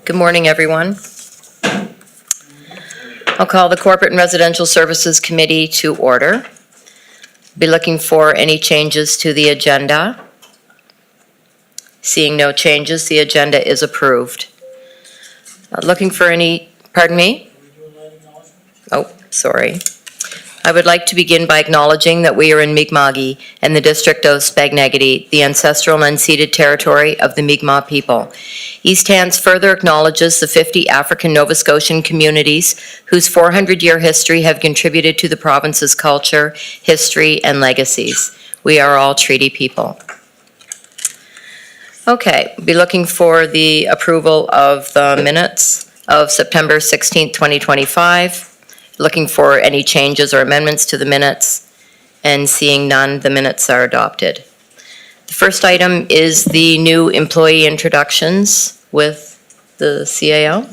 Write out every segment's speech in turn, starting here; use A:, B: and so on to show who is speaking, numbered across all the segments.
A: Good morning, everyone. I'll call the Corporate and Residential Services Committee to order. Be looking for any changes to the agenda. Seeing no changes, the agenda is approved. Looking for any, pardon me? Oh, sorry. I would like to begin by acknowledging that we are in Mi'kma'ki and the district of Spagnagity, the ancestral and unceded territory of the Mi'kmaq people. East Hants further acknowledges the 50 African Nova Scotian communities whose 400-year history have contributed to the province's culture, history, and legacies. We are all treaty people. Okay, be looking for the approval of the minutes of September 16th, 2025. Looking for any changes or amendments to the minutes, and seeing none, the minutes are adopted. The first item is the new employee introductions with the CAO.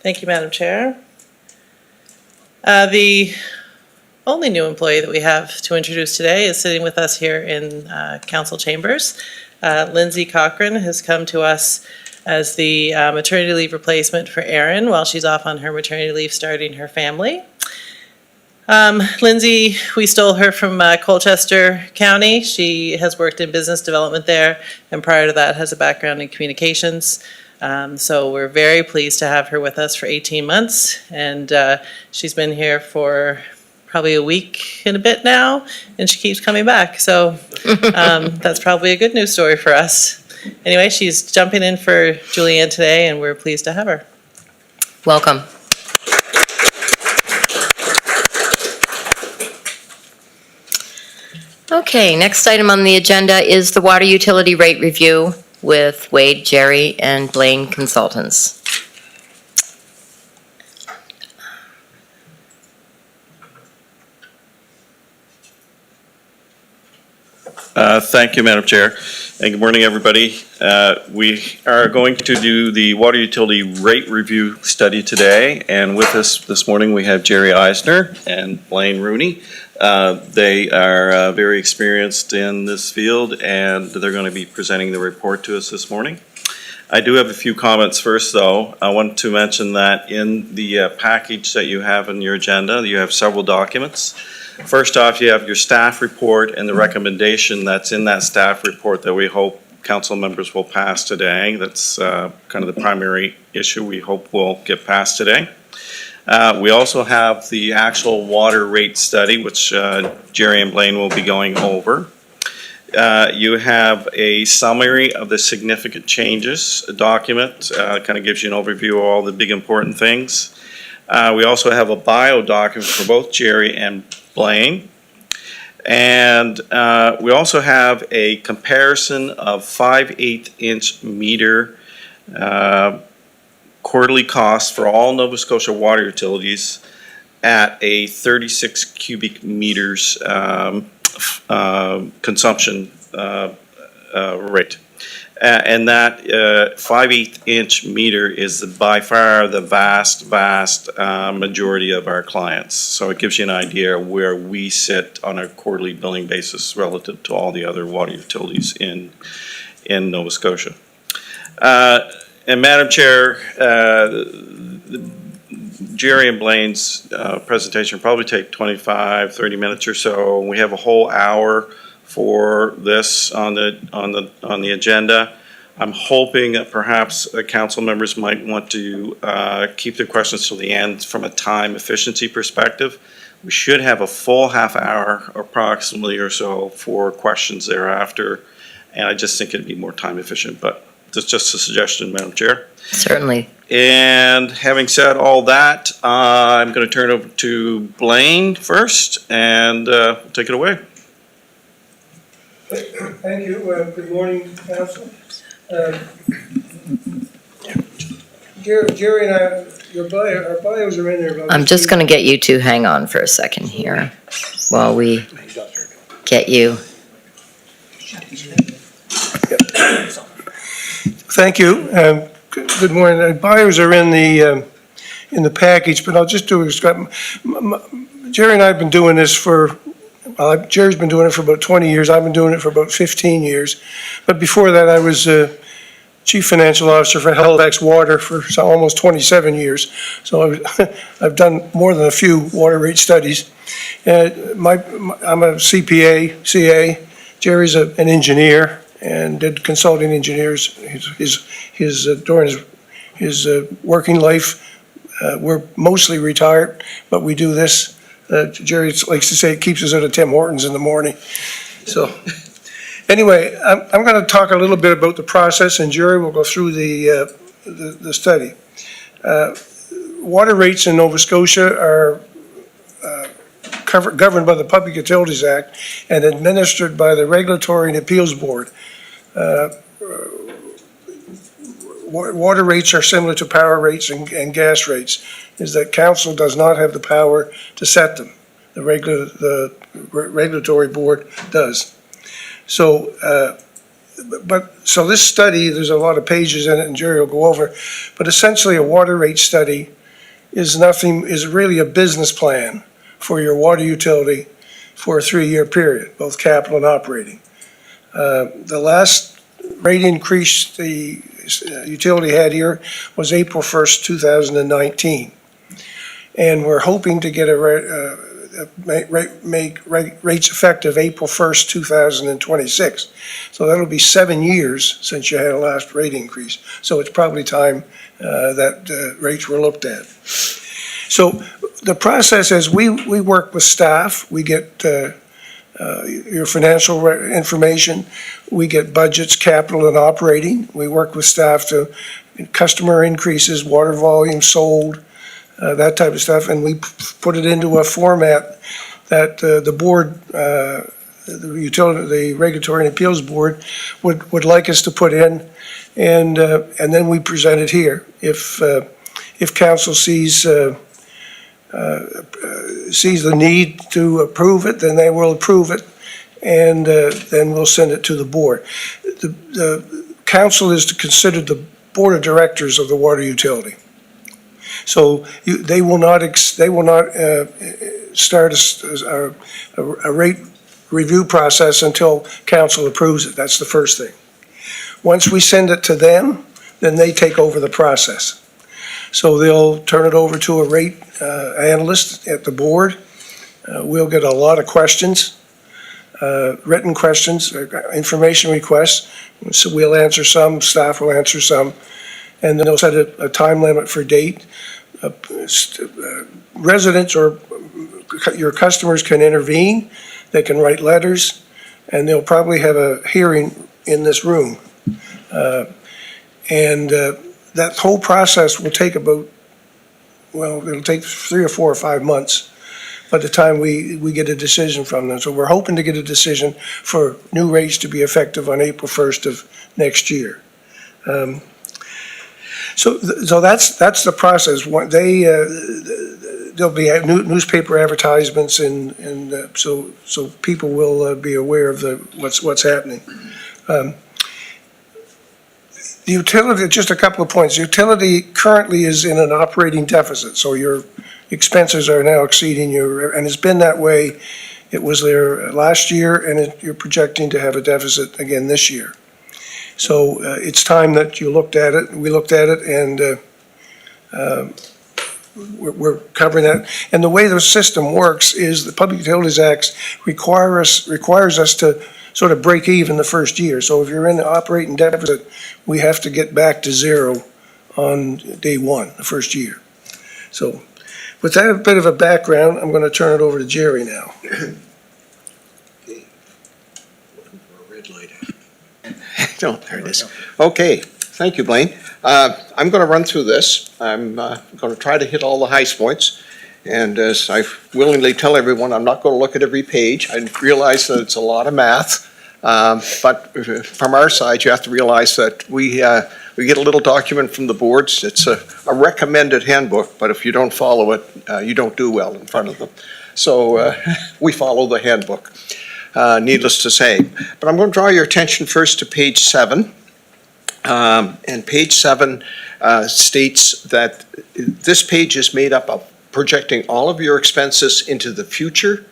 B: Thank you, Madam Chair. The only new employee that we have to introduce today is sitting with us here in council chambers. Lindsay Cochran has come to us as the maternity leave replacement for Erin while she's off on her maternity leave starting her family. Lindsay, we stole her from Colchester County. She has worked in business development there, and prior to that has a background in communications. So we're very pleased to have her with us for 18 months, and she's been here for probably a week and a bit now, and she keeps coming back. So that's probably a good news story for us. Anyway, she's jumping in for Julianne today, and we're pleased to have her.
A: Welcome. Okay, next item on the agenda is the water utility rate review with Wade, Jerry, and Blaine Consultants.
C: Thank you, Madam Chair, and good morning, everybody. We are going to do the water utility rate review study today, and with us this morning we have Jerry Eisner and Blaine Rooney. They are very experienced in this field, and they're going to be presenting the report to us this morning. I do have a few comments first, though. I want to mention that in the package that you have in your agenda, you have several documents. First off, you have your staff report and the recommendation that's in that staff report that we hope council members will pass today. That's kind of the primary issue we hope will get passed today. We also have the actual water rate study, which Jerry and Blaine will be going over. You have a summary of the significant changes document, kind of gives you an overview of all the big important things. We also have a bio document for both Jerry and Blaine. And we also have a comparison of 5/8" meter quarterly costs for all Nova Scotia water utilities at a 36 cubic meters consumption rate. And that 5/8" meter is by far the vast majority of our clients. So it gives you an idea of where we sit on a quarterly billing basis relative to all the other water utilities in Nova Scotia. And Madam Chair, Jerry and Blaine's presentation will probably take 25-30 minutes or so. We have a whole hour for this on the agenda. I'm hoping that perhaps council members might want to keep their questions till the end from a time efficiency perspective. We should have a full half hour approximately or so for questions thereafter, and I just think it'd be more time efficient, but that's just a suggestion, Madam Chair.
A: Certainly.
C: And having said all that, I'm going to turn it over to Blaine first, and take it away.
D: Thank you. Good morning, Council. Jerry and I, our bios are in there.
A: I'm just going to get you to hang on for a second here while we get you
D: Thank you. Good morning. The bios are in the package, but I'll just do, Jerry and I have been doing this for, Jerry's been doing it for about 20 years. I've been doing it for about 15 years. But before that, I was Chief Financial Officer for Halifax Water for almost 27 years. So I've done more than a few water rate studies. I'm a CPA, CA. Jerry's an engineer and did consulting engineers during his working life. We're mostly retired, but we do this. Jerry likes to say it keeps us out of Tim Hortons in the morning. So anyway, I'm going to talk a little bit about the process, and Jerry will go through the study. Water rates in Nova Scotia are governed by the Public Utilities Act and administered by the Regulatory and Appeals Board. Water rates are similar to power rates and gas rates, is that council does not have the power to set them. The regulatory board does. So, so this study, there's a lot of pages in it, and Jerry will go over, but essentially a water rate study is really a business plan for your water utility for a 3-year period, both capital and operating. The last rate increase the utility had here was April 1st, 2019. And we're hoping to get make rates effective April 1st, 2026. So that'll be 7 years since you had a last rate increase. So it's probably time that rates were looked at. So the process is we work with staff. We get your financial information. We get budgets, capital and operating. We work with staff to customer increases, water volume sold, that type of stuff. And we put it into a format that the board, the Regulatory and Appeals Board would like us to put in. And then we present it here. If council sees the need to approve it, then they will approve it, and then we'll send it to the board. The council is to consider the board of directors of the water utility. So they will not start a rate review process until council approves it. That's the first thing. Once we send it to them, then they take over the process. So they'll turn it over to a rate analyst at the board. We'll get a lot of questions, written questions, information requests. So we'll answer some, staff will answer some, and then they'll set a time limit for date. Residents or your customers can intervene. They can write letters, and they'll probably have a hearing in this room. That whole process will take it'll take 3 or 4 or 5 months by the time we get a decision from them. So we're hoping to get a decision for new rates to be effective on April 1st of next year. So that's the process. There'll be newspaper advertisements, and so people will be aware of what's happening. The utility, just a couple of points. The utility currently is in an operating deficit, so your expenses are now exceeding and it's been that way. It was there last year, and you're projecting to have a deficit again this year. So it's time that you looked at it. We looked at it, and we're covering that. And the way the system works is the Public Utilities Act requires us to sort of break even the first year. So if you're in the operating deficit, we have to get back to zero on day one, the first year. So with that bit of a background, I'm going to turn it over to Jerry now.
E: No, there it is. Okay, thank you, Blaine. I'm going to run through this. I'm going to try to hit all the high points. And as I willingly tell everyone, I'm not going to look at every page. I realize that it's a lot of math. But from our side, you have to realize that we get a little document from the boards. It's a recommended handbook, but if you don't follow it, you don't do well in front of them. So we follow the handbook. needless to say. But I'm going to draw your attention first to page 7. And page 7 states that this page is made up of projecting all of your expenses into the future,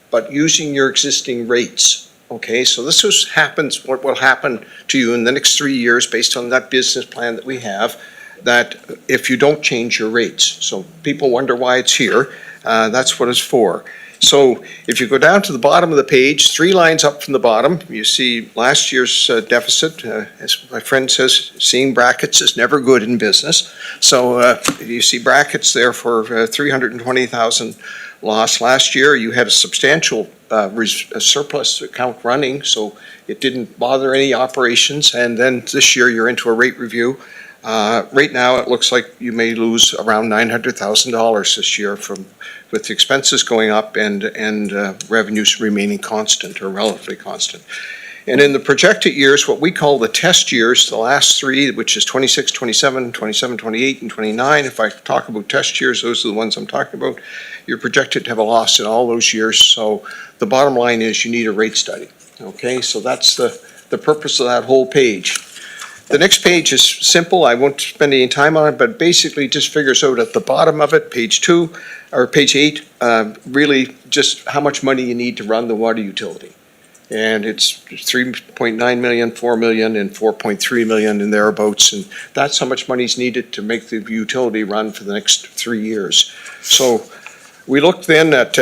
E: but using your existing rates. Okay, so this is what will happen to you in the next 3 years based on that business plan that we have, that if you don't change your rates. So people wonder why it's here. That's what it's for. So if you go down to the bottom of the page, 3 lines up from the bottom, you see last year's deficit. As my friend says, seeing brackets is never good in business. So you see brackets there for 320,000 loss. Last year, you had a substantial surplus account running, so it didn't bother any operations. And then this year, you're into a rate review. Right now, it looks like you may lose around $900,000 this year with the expenses going up and revenues remaining constant or relatively constant. And in the projected years, what we call the test years, the last 3, which is 26, 27, 27, 28, and 29. If I talk about test years, those are the ones I'm talking about. You're projected to have a loss in all those years. So the bottom line is you need a rate study. Okay, so that's the purpose of that whole page. The next page is simple. I won't spend any time on it, but basically just figures out at the bottom of it, page 2 or page 8, really just how much money you need to run the water utility. And it's 3.9 million, 4 million, and 4.3 million and thereabouts. And that's how much money is needed to make the utility run for the next 3 years. So we looked then at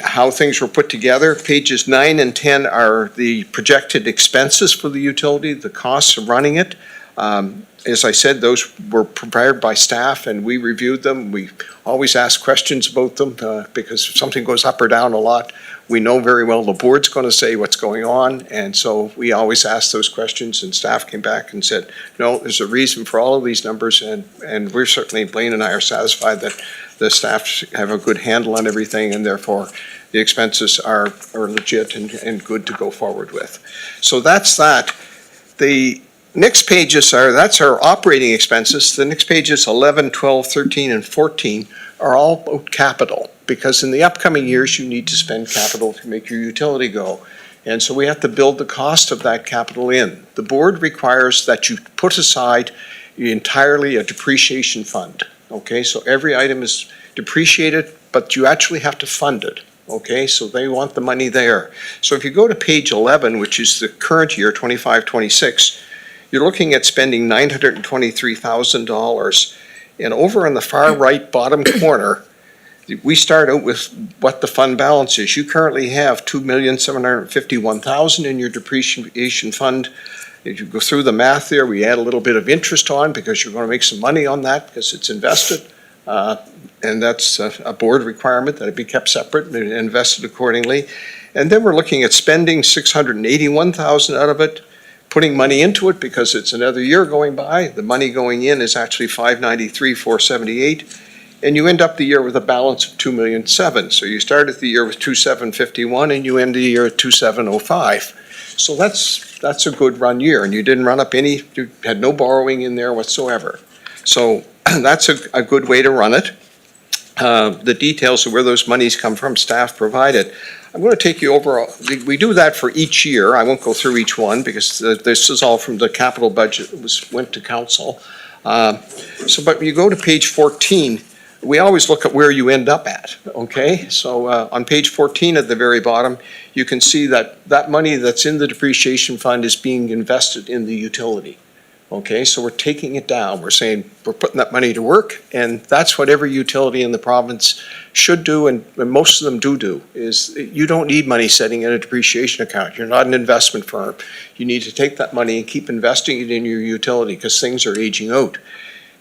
E: how things were put together. Pages 9 and 10 are the projected expenses for the utility, the costs of running it. As I said, those were prepared by staff and we reviewed them. We always ask questions about them because if something goes up or down a lot, we know very well the board's going to say what's going on. And so we always ask those questions, and staff came back and said, no, there's a reason for all of these numbers. And we're certainly, Blaine and I are satisfied that the staff have a good handle on everything, and therefore the expenses are legit and good to go forward with. So that's that. The next pages that's our operating expenses. The next pages 11, 12, 13, and 14 are all about capital, because in the upcoming years you need to spend capital to make your utility go. And so we have to build the cost of that capital in. The board requires that you put aside entirely a depreciation fund. Okay, so every item is depreciated, but you actually have to fund it. Okay, so they want the money there. So if you go to page 11, which is the current year, 25-26, you're looking at spending $923,000. And over on the far right bottom corner, we start out with what the fund balance is. You currently have $2,751,000 in your depreciation fund. If you go through the math there, we add a little bit of interest on because you're going to make some money on that because it's invested. And that's a board requirement that it be kept separate and invested accordingly. And then we're looking at spending $681,000 out of it, putting money into it because it's another year going by. The money going in is actually $593,478. And you end up the year with a balance of $2,007,000. So you started the year with $2,751 and you end the year at $2,705. So that's a good run year, and you didn't run up any, you had no borrowing in there whatsoever. So that's a good way to run it. The details of where those monies come from, staff provided. I'm going to take you over, we do that for each year. I won't go through each one because this is all from the capital budget that went to council. But when you go to page 14, we always look at where you end up at, okay? So on page 14 at the very bottom, you can see that that money that's in the depreciation fund is being invested in the utility, okay? So we're taking it down. We're saying we're putting that money to work, and that's what every utility in the province should do, and most of them do, is you don't need money sitting in a depreciation account. You're not an investment firm. You need to take that money and keep investing it in your utility because things are aging out.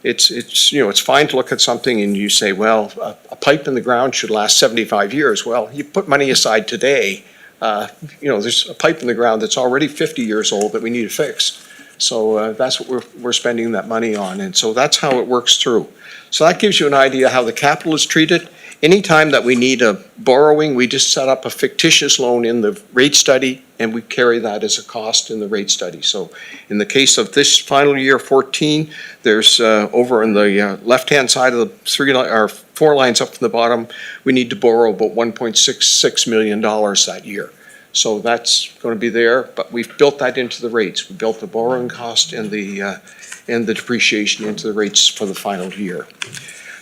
E: It's fine to look at something and you say, well, a pipe in the ground should last 75 years. Well, you put money aside today, there's a pipe in the ground that's already 50 years old that we need to fix. So that's what we're spending that money on. And so that's how it works through. So that gives you an idea how the capital is treated. Anytime that we need a borrowing, we just set up a fictitious loan in the rate study and we carry that as a cost in the rate study. So in the case of this final year 14, there's over on the left-hand side of the 4 lines up from the bottom, we need to borrow about $1.66 million that year. So that's going to be there, but we've built that into the rates. We built the borrowing cost and the depreciation into the rates for the final year.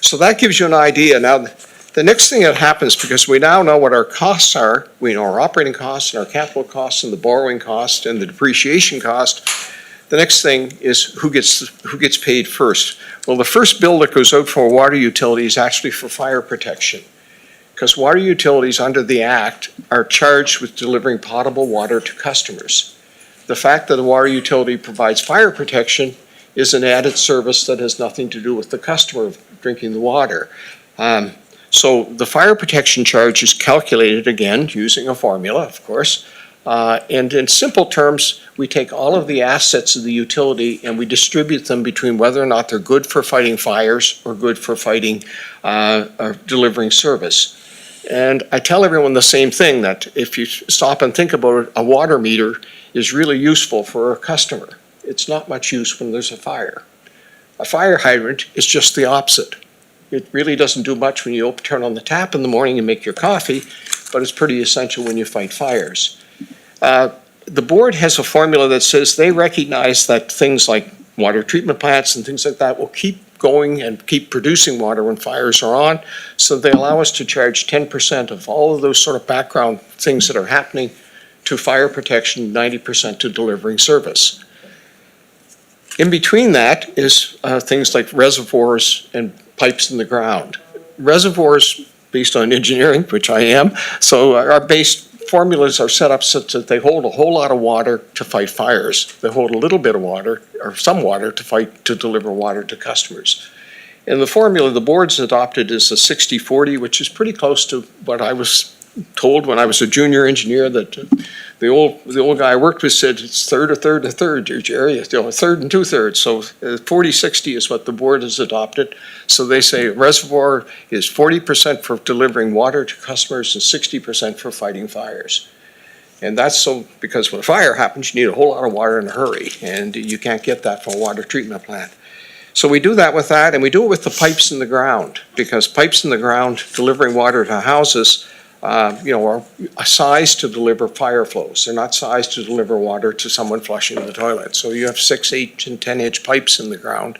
E: So that gives you an idea. Now, the next thing that happens, because we now know what our costs are, we know our operating costs and our capital costs and the borrowing cost and the depreciation cost, the next thing is who gets paid first. Well, the first bill that goes out for a water utility is actually for fire protection, because water utilities under the Act are charged with delivering potable water to customers. The fact that a water utility provides fire protection is an added service that has nothing to do with the customer drinking the water. So the fire protection charge is calculated again using a formula, of course. And in simple terms, we take all of the assets of the utility and we distribute them between whether or not they're good for fighting fires or good for fighting or delivering service. And I tell everyone the same thing, that if you stop and think about it, a water meter is really useful for a customer. It's not much use when there's a fire. A fire hydrant is just the opposite. It really doesn't do much when you turn on the tap in the morning and make your coffee, but it's pretty essential when you fight fires. The board has a formula that says they recognize that things like water treatment plants and things like that will keep going and keep producing water when fires are on. So they allow us to charge 10% of all of those sort of background things that are happening to fire protection, 90% to delivering service. In between that is things like reservoirs and pipes in the ground. Reservoirs, based on engineering, which I am, so our base formulas are set up such that they hold a whole lot of water to fight fires. They hold a little bit of water, or some water, to deliver water to customers. And the formula the board's adopted is a 60-40, which is pretty close to what I was told when I was a junior engineer, that the old guy I worked with said it's third, a third, a third, Jerry, a third and 2/3. So 40-60 is what the board has adopted. So they say reservoir is 40% for delivering water to customers and 60% for fighting fires. And that's so because when a fire happens, you need a whole lot of water in a hurry, and you can't get that from a water treatment plant. So we do that with that, and we do it with the pipes in the ground, because pipes in the ground delivering water to houses are sized to deliver fire flows. They're not sized to deliver water to someone flushing the toilet. So you have 6, 8, and 10-inch pipes in the ground,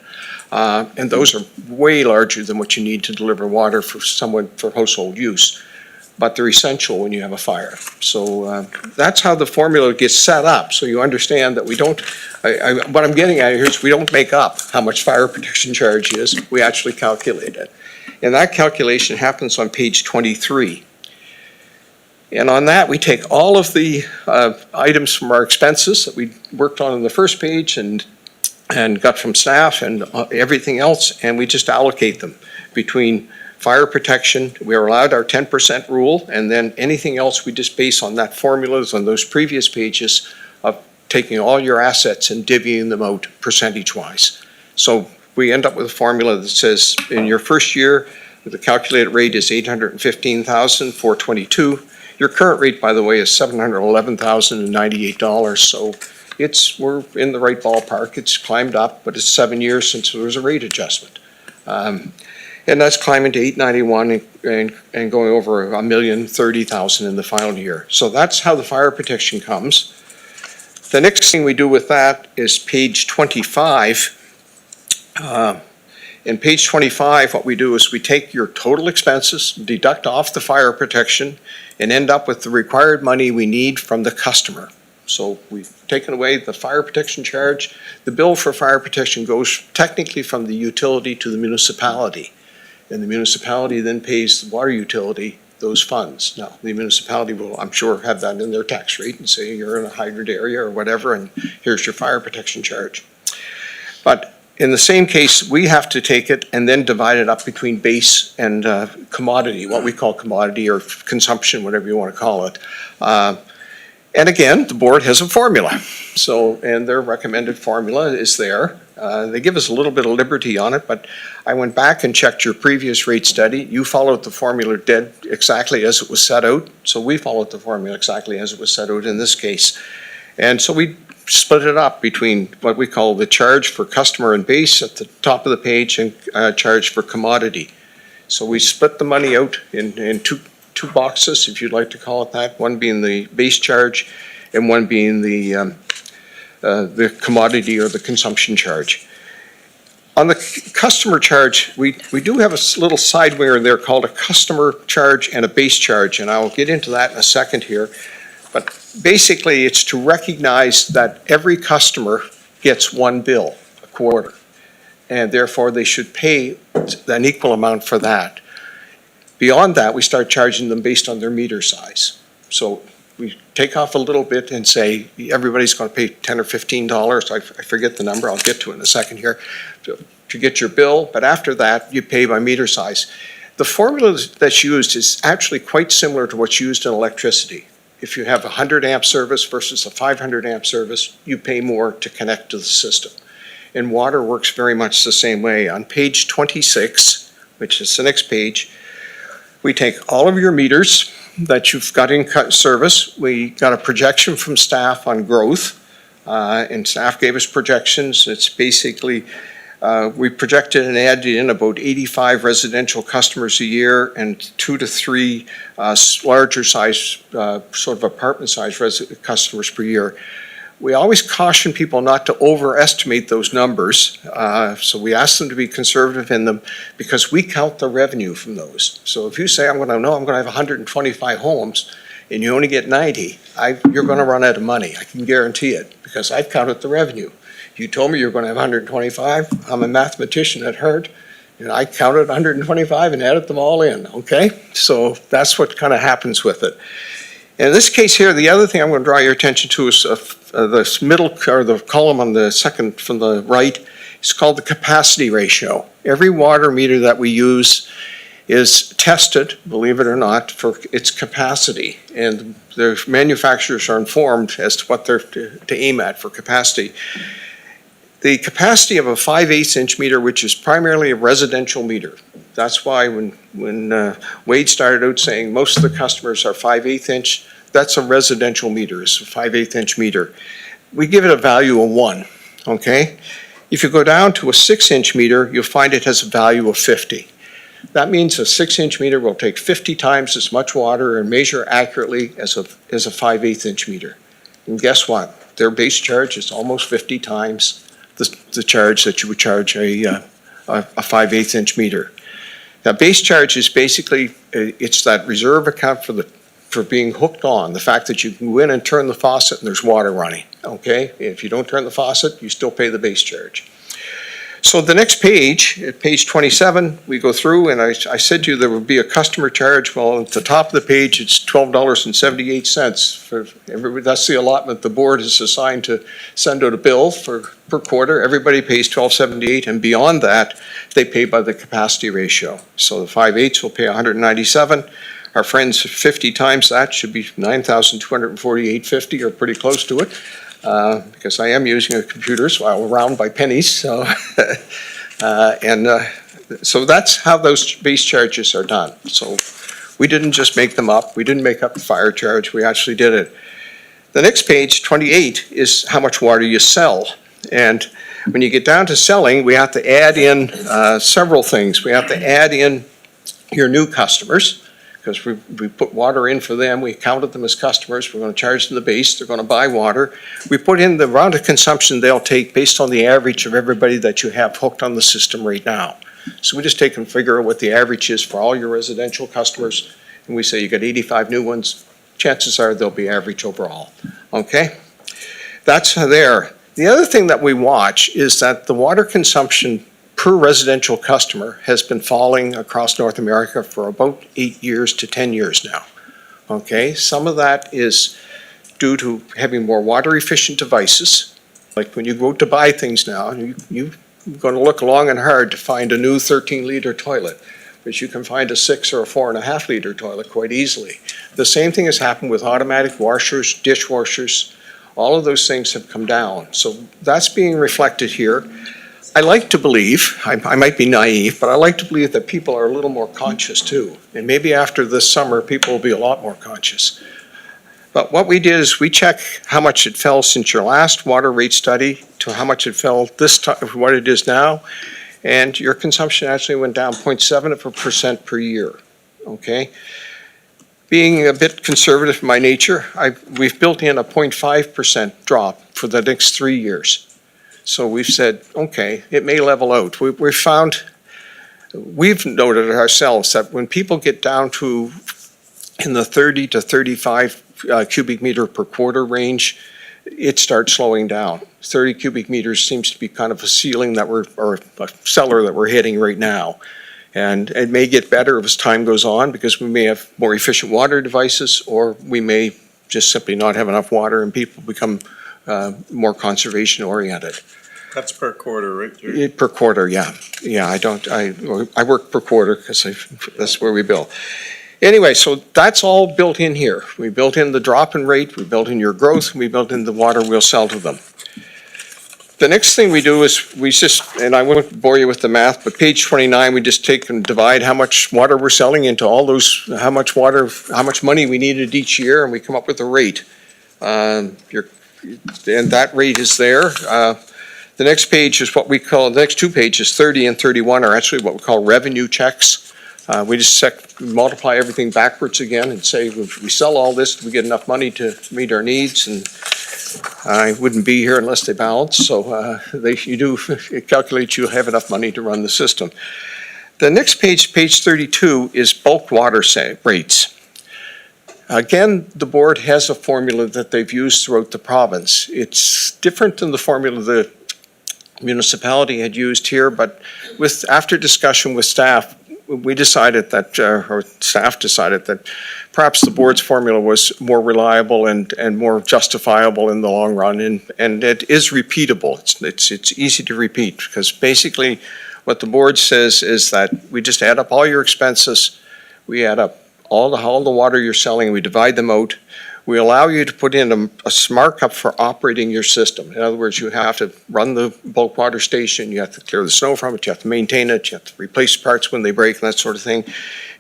E: and those are way larger than what you need to deliver water for someone for household use. But they're essential when you have a fire. So that's how the formula gets set up. So you understand that we don't, what I'm getting at here is we don't make up how much fire protection charge is. We actually calculate it. And that calculation happens on page 23. And on that, we take all of the items from our expenses that we worked on the first page and got from staff and everything else, and we just allocate them between fire protection. We are allowed our 10% rule, and then anything else we just base on that formulas on those previous pages of taking all your assets and divvying them out percentage-wise. So we end up with a formula that says in your first year, the calculated rate is $815,422. Your current rate, by the way, is $711,098. So we're in the right ballpark. It's climbed up, but it's 7 years since there was a rate adjustment. And that's climbing to $891 and going over $1,030,000 in the final year. So that's how the fire protection comes. The next thing we do with that is page 25. In page 25, what we do is we take your total expenses, deduct off the fire protection, and end up with the required money we need from the customer. So we've taken away the fire protection charge. The bill for fire protection goes technically from the utility to the municipality. And the municipality then pays the water utility those funds. Now, the municipality will, I'm sure, have that in their tax rate and say you're in a hydrant area or whatever, and here's your fire protection charge. But in the same case, we have to take it and then divide it up between base and commodity, what we call commodity or consumption, whatever you want to call it. And again, the board has a formula. So, and their recommended formula is there. They give us a little bit of liberty on it, but I went back and checked your previous rate study. You followed the formula dead exactly as it was set out. So we followed the formula exactly as it was set out in this case. And so we split it up between what we call the charge for customer and base at the top of the page and charge for commodity. So we split the money out in two two boxes, if you'd like to call it that, one being the base charge and one being the commodity or the consumption charge. On the customer charge, we do have a little sidewire there called a customer charge and a base charge, and I'll get into that in a second here. But basically, it's to recognize that every customer gets one bill a quarter, and therefore they should pay an equal amount for that. Beyond that, we start charging them based on their meter size. So we take off a little bit and say, everybody's going to pay $10 or $15. I forget the number. I'll get to it in a second here to get your bill. But after that, you pay by meter size. The formula that's used is actually quite similar to what's used in electricity. If you have a 100 amp service versus a 500 amp service, you pay more to connect to the system. And water works very much the same way. On page 26, which is the next page, we take all of your meters that you've got in service. We got a projection from staff on growth, and staff gave us projections. It's basically, we projected and added in about 85 residential customers a year and 2 to 3 larger size, sort of apartment size customers per year. We always caution people not to overestimate those numbers, so we ask them to be conservative in them because we count the revenue from those. So if you say, I'm going to have 125 homes and you only get 90, you're going to run out of money. I can guarantee it because I've counted the revenue. You told me you're going to have 125. I'm a mathematician at heart, and I counted 125 and added them all in, okay? So that's what kind of happens with it. In this case here, the other thing I'm going to draw your attention to is this middle, or the column on the second from the right. It's called the capacity ratio. Every water meter that we use is tested, believe it or not, for its capacity. And the manufacturers are informed as to what they're to aim at for capacity. The capacity of a 5/8 inch meter, which is primarily a residential meter. That's why when Wade started out saying most of the customers are 5/8 inch, that's a residential meter, it's a 5/8 inch meter. We give it a value of 1, okay? If you go down to a 6 inch meter, you'll find it has a value of 50. That means a 6 inch meter will take 50 times as much water and measure accurately as a 5/8 inch meter. And guess what? Their base charge is almost 50 times the charge that you would charge a 5/8 inch meter. Now, base charge is basically, it's that reserve account for being hooked on, the fact that you can go in and turn the faucet and there's water running, okay? If you don't turn the faucet, you still pay the base charge. So the next page, at page 27, we go through, and I said to you there would be a customer charge. Well, at the top of the page, it's $12.78 for everybody. That's the allotment the board has assigned to send out a bill per quarter. Everybody pays $12.78, and beyond that, they pay by the capacity ratio. So the 5/8 will pay $197. Our friends 50 times that should be $9,248.50, or pretty close to it. Because I am using a computer, so I'll round by pennies. So, so that's how those base charges are done. So we didn't just make them up. We didn't make up the fire charge. We actually did it. The next page, 28, is how much water you sell. And when you get down to selling, we have to add in several things. We have to add in your new customers, because we put water in for them. We counted them as customers. We're going to charge them the base. They're going to buy water. We put in the amount of consumption they'll take based on the average of everybody that you have hooked on the system right now. So we just take and figure out what the average is for all your residential customers, and we say you got 85 new ones. Chances are they'll be average overall. Okay? That's there. The other thing that we watch is that the water consumption per residential customer has been falling across North America for about 8 years to 10 years now. Okay, some of that is due to having more water efficient devices. Like when you go to buy things now, you're going to look long and hard to find a new 13-liter toilet, but you can find a 6 or a 4.5-liter toilet quite easily. The same thing has happened with automatic washers, dishwashers. All of those things have come down. So that's being reflected here. I like to believe, I might be naive, but I like to believe that people are a little more conscious too. And maybe after this summer, people will be a lot more conscious. But what we did is we check how much it fell since your last water rate study to how much it fell this time, what it is now. And your consumption actually went down 0.7% per year, okay? being a bit conservative in my nature, we've built in a 0.5% drop for the next 3 years. So we've said, okay, it may level out. We've noted ourselves that when people get down to in the 30 to 35 cubic meter per quarter range, it starts slowing down. 30 cubic meters seems to be kind of a ceiling or a cellar that we're hitting right now. And it may get better as time goes on because we may have more efficient water devices, or we may just simply not have enough water and people become more conservation oriented.
C: That's per quarter, right? Jerry?
E: Per quarter, yeah. Yeah, I work per quarter because that's where we bill. Anyway, so that's all built in here. We built in the drop in rate, we built in your growth, we built in the water we'll sell to them. The next thing we do is we just, and I won't bore you with the math, but page 29, we just take and divide how much water we're selling into all those, how much money we needed each year, and we come up with a rate. And that rate is there. The next page is what we call, the next two pages, 30 and 31, are actually what we call revenue checks. We just multiply everything backwards again and say, if we sell all this, do we get enough money to meet our needs? And I wouldn't be here unless they balance, so it calculates you have enough money to run the system. The next page, page 32, is bulk water rates. Again, the board has a formula that they've used throughout the province. It's different than the formula the municipality had used here, but after discussion with staff, we decided that, or staff decided that perhaps the board's formula was more reliable and more justifiable in the long run, and it is repeatable. It's easy to repeat, because basically what the board says is that we just add up all your expenses, we add up all the water you're selling, we divide them out. We allow you to put in a markup for operating your system. In other words, you have to run the bulk water station, you have to clear the snow from it, you have to maintain it, you have to replace parts when they break and that sort of thing.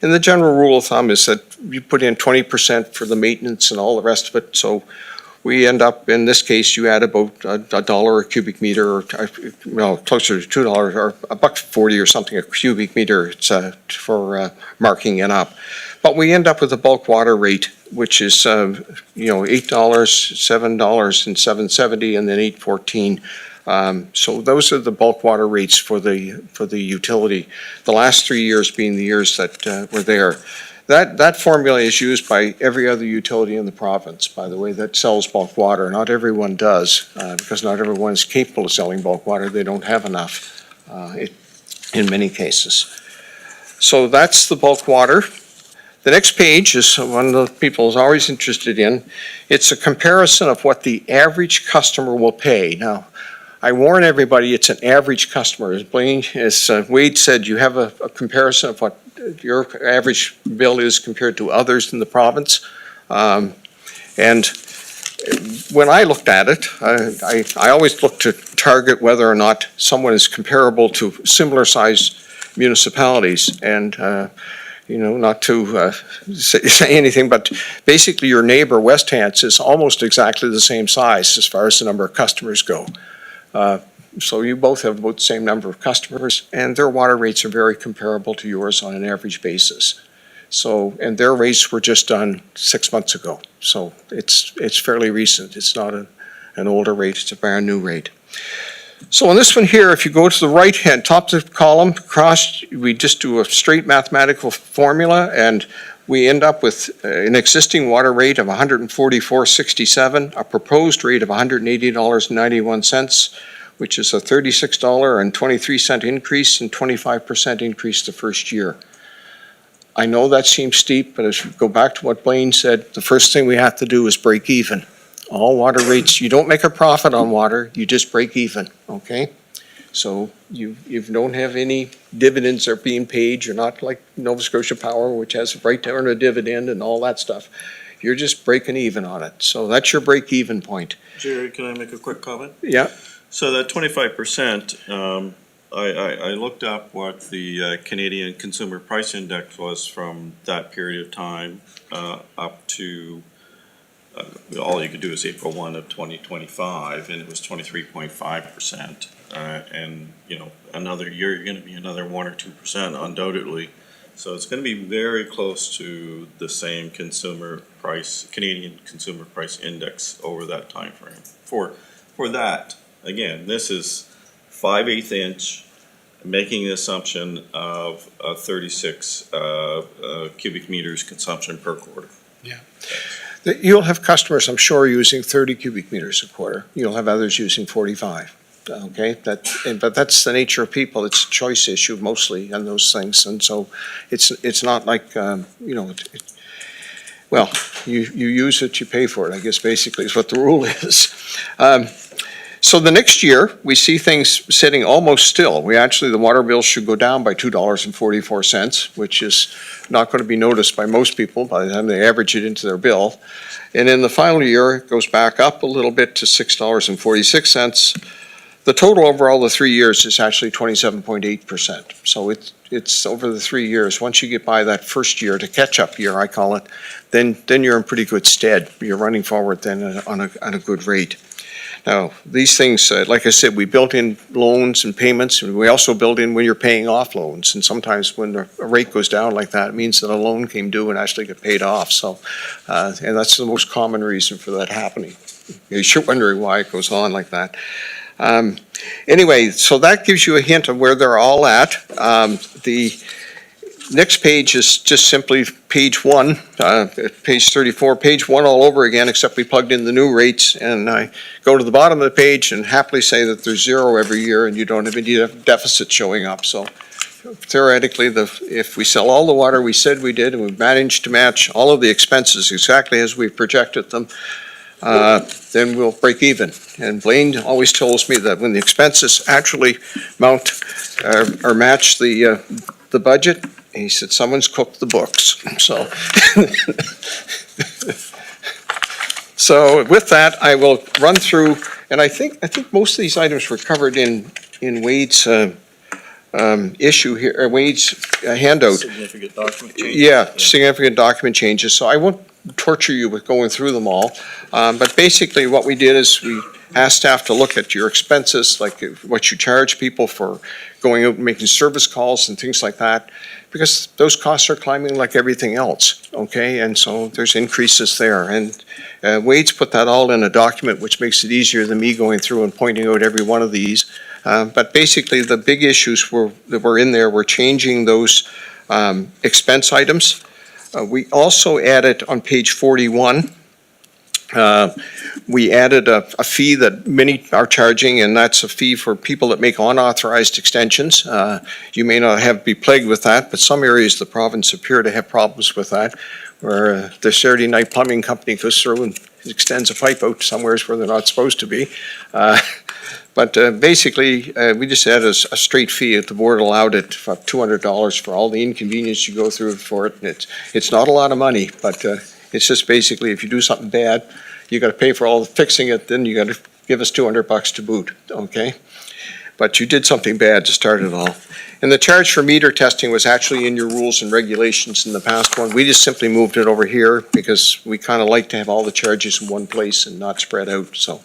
E: And the general rule of thumb is that you put in 20% for the maintenance and all the rest of it. So we end up, in this case, you add about $1 a cubic meter, or closer to $2 or $1.40 or something a cubic meter. It's for marking it up. But we end up with a bulk water rate, which is $8, $7, and $7.70, and then $8.14. So those are the bulk water rates for the utility. The last 3 years being the years that were there. That formula is used by every other utility in the province, by the way, that sells bulk water. Not everyone does, because not everyone is capable of selling bulk water. They don't have enough in many cases. So that's the bulk water. The next page is one the people is always interested in. It's a comparison of what the average customer will pay. Now, I warn everybody, it's an average customer. As Wade said, you have a comparison of what your average bill is compared to others in the province. And when I looked at it, I always look to target whether or not someone is comparable to similar sized municipalities. And not to say anything, but basically your neighbor, West Hants, is almost exactly the same size as far as the number of customers go. So you both have about the same number of customers, and their water rates are very comparable to yours on an average basis. So, and their rates were just done 6 months ago. So it's fairly recent. It's not an older rate, it's a brand new rate. So on this one here, if you go to the right-hand top of the column, across, we just do a straight mathematical formula, and we end up with an existing water rate of $144.67, a proposed rate of $180.91, which is a $36.23 increase and 25% increase the first year. I know that seems steep, but as we go back to what Blaine said, the first thing we have to do is break even. All water rates, you don't make a profit on water, you just break even, okay? So you don't have any dividends that are being paid. You're not like Nova Scotia Power, which has a right to earn a dividend and all that stuff. You're just breaking even on it. So that's your break even point.
C: Jerry, can I make a quick comment?
E: Yeah.
C: So that 25%, I looked up what the Canadian Consumer Price Index was from that period of time up to all you could do is April 1 of 2025, and it was 23.5%. And another year, you're going to be another 1 or 2% undoubtedly. So it's gonna be very close to the same consumer price, Canadian Consumer Price Index over that time frame. For that, again, this is 5/8 inch, making the assumption of 36 cubic meters consumption per quarter.
E: You'll have customers, I'm sure, using 30 cubic meters a quarter. You'll have others using 45. Okay, but that's the nature of people. It's a choice issue mostly on those things, and so it's not like well, you use it, you pay for it, I guess basically is what the rule is. So the next year, we see things sitting almost still. The water bill should go down by $2.44, which is not going to be noticed by most people by the time they average it into their bill. And in the final year, it goes back up a little bit to $6.46. The total over all the 3 years is actually 27.8%. So it's over the 3 years. Once you get by that first year, the catch-up year, I call it, then you're in pretty good stead. You're running forward then on a good rate. Now, these things, like I said, we built in loans and payments, and we also built in when you're paying off loans. And sometimes when the rate goes down like that, it means that a loan came due and actually got paid off. So, and that's the most common reason for that happening. You're wondering why it goes on like that. Anyway, so that gives you a hint of where they're all at. The next page is just simply page 1, page 34, page 1 all over again, except we plugged in the new rates, and I go to the bottom of the page and happily say that there's zero every year and you don't have any deficit showing up. So theoretically, if we sell all the water we said we did and we've managed to match all of the expenses exactly as we projected them, then we'll break even. And Blaine always tells me that when the expenses actually mount or match the budget, he said, someone's cooked the books. So, so with that, I will run through, and I think most of these items were covered in Wade's issue here, or Wade's handout.
C: Significant document changes.
E: Yeah, significant document changes. So I won't torture you with going through them all. But basically what we did is we asked staff to look at your expenses, like what you charge people for going out and making service calls and things like that, because those costs are climbing like everything else, okay? And so there's increases there. And Wade's put that all in a document, which makes it easier than me going through and pointing out every one of these. But basically the big issues that were in there were changing those expense items. We also added on page 41, we added a fee that many are charging, and that's a fee for people that make unauthorized extensions. You may not be plagued with that, but some areas of the province appear to have problems with that, where the Saturday night plumbing company goes through and extends a pipe out somewhere where they're not supposed to be. But basically, we just added a straight fee. If the board allowed it for $200 for all the inconvenience you go through for it. And it's not a lot of money, but it's just basically if you do something bad, you got to pay for all the fixing it, then you got to give us $200 to boot, okay? But you did something bad to start it all. And the charge for meter testing was actually in your rules and regulations in the past one. We just simply moved it over here because we kind of like to have all the charges in one place and not spread out, so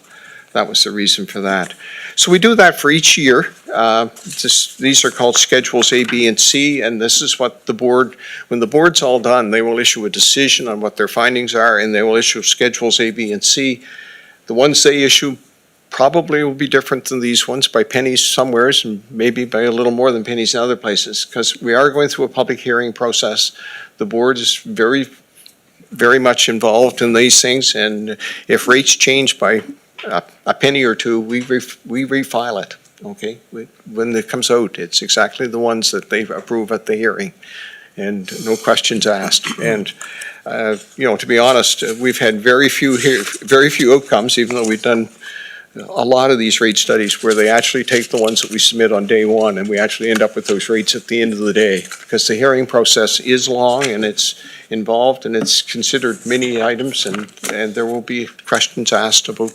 E: that was the reason for that. So we do that for each year. These are called Schedules A, B, and C, and this is what the board, when the board's all done, they will issue a decision on what their findings are, and they will issue Schedules A, B, and C. The ones they issue probably will be different than these ones by pennies somewheres, and maybe by a little more than pennies in other places, because we are going through a public hearing process. The board is very, very much involved in these things, and if rates change by a penny or two, we refile it, okay? When it comes out, it's exactly the ones that they approve at the hearing, and no questions asked. And, to be honest, we've had very few outcomes, even though we've done a lot of these rate studies where they actually take the ones that we submit on day one, and we actually end up with those rates at the end of the day, because the hearing process is long, and it's involved, and it's considered many items, and there will be questions asked about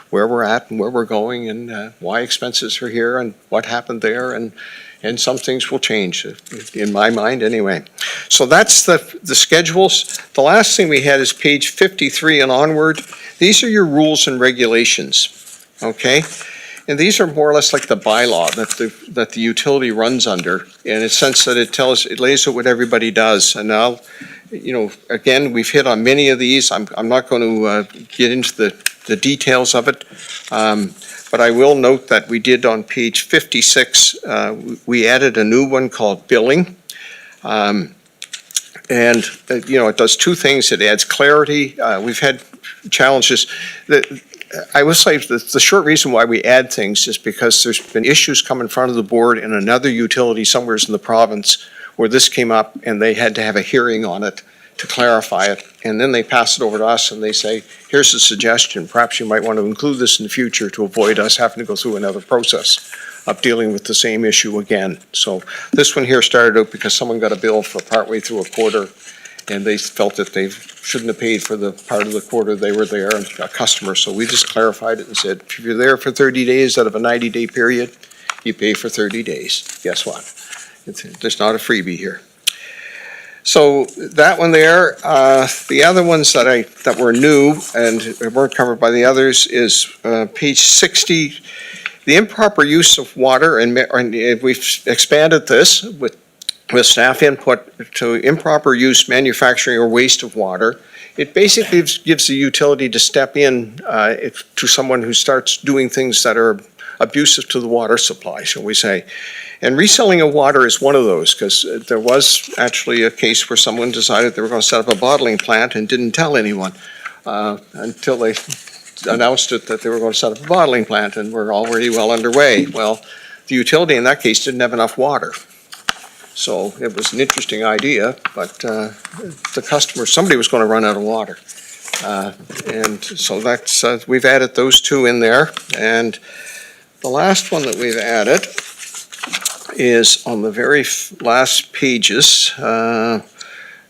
E: where we're at and where we're going and why expenses are here and what happened there, and some things will change, in my mind anyway. So that's the schedules. The last thing we had is page 53 and onward. These are your rules and regulations, okay? And these are more or less like the bylaw that the utility runs under, in a sense that it lays out what everybody does. And now, again, we've hit on many of these. I'm not going to get into the details of it. But I will note that we did on page 56, we added a new one called billing. It does two things. It adds clarity. We've had challenges. I will say the short reason why we add things is because there's been issues come in front of the board in another utility somewhere in the province where this came up and they had to have a hearing on it to clarify it. And then they pass it over to us and they say, here's a suggestion. Perhaps you might want to include this in the future to avoid us having to go through another process of dealing with the same issue again. So this one here started out because someone got a bill for partway through a quarter and they felt that they shouldn't have paid for the part of the quarter they were there, a customer. So we just clarified it and said, if you're there for 30 days out of a 90-day period, you pay for 30 days. Guess what? There's not a freebie here. So that one there, the other ones that were new and weren't covered by the others is page 60, the improper use of water, and we've expanded this with staff input to improper use, manufacturing, or waste of water. It basically gives the utility to step in to someone who starts doing things that are abusive to the water supply, shall we say. And reselling of water is one of those, because there was actually a case where someone decided they were going to set up a bottling plant and didn't tell anyone until they announced it that they were going to set up a bottling plant and were already well underway. Well, the utility in that case didn't have enough water. So it was an interesting idea, but the customer, somebody was going to run out of water. And so that's, we've added those two in there. And the last one that we've added is on the very last pages.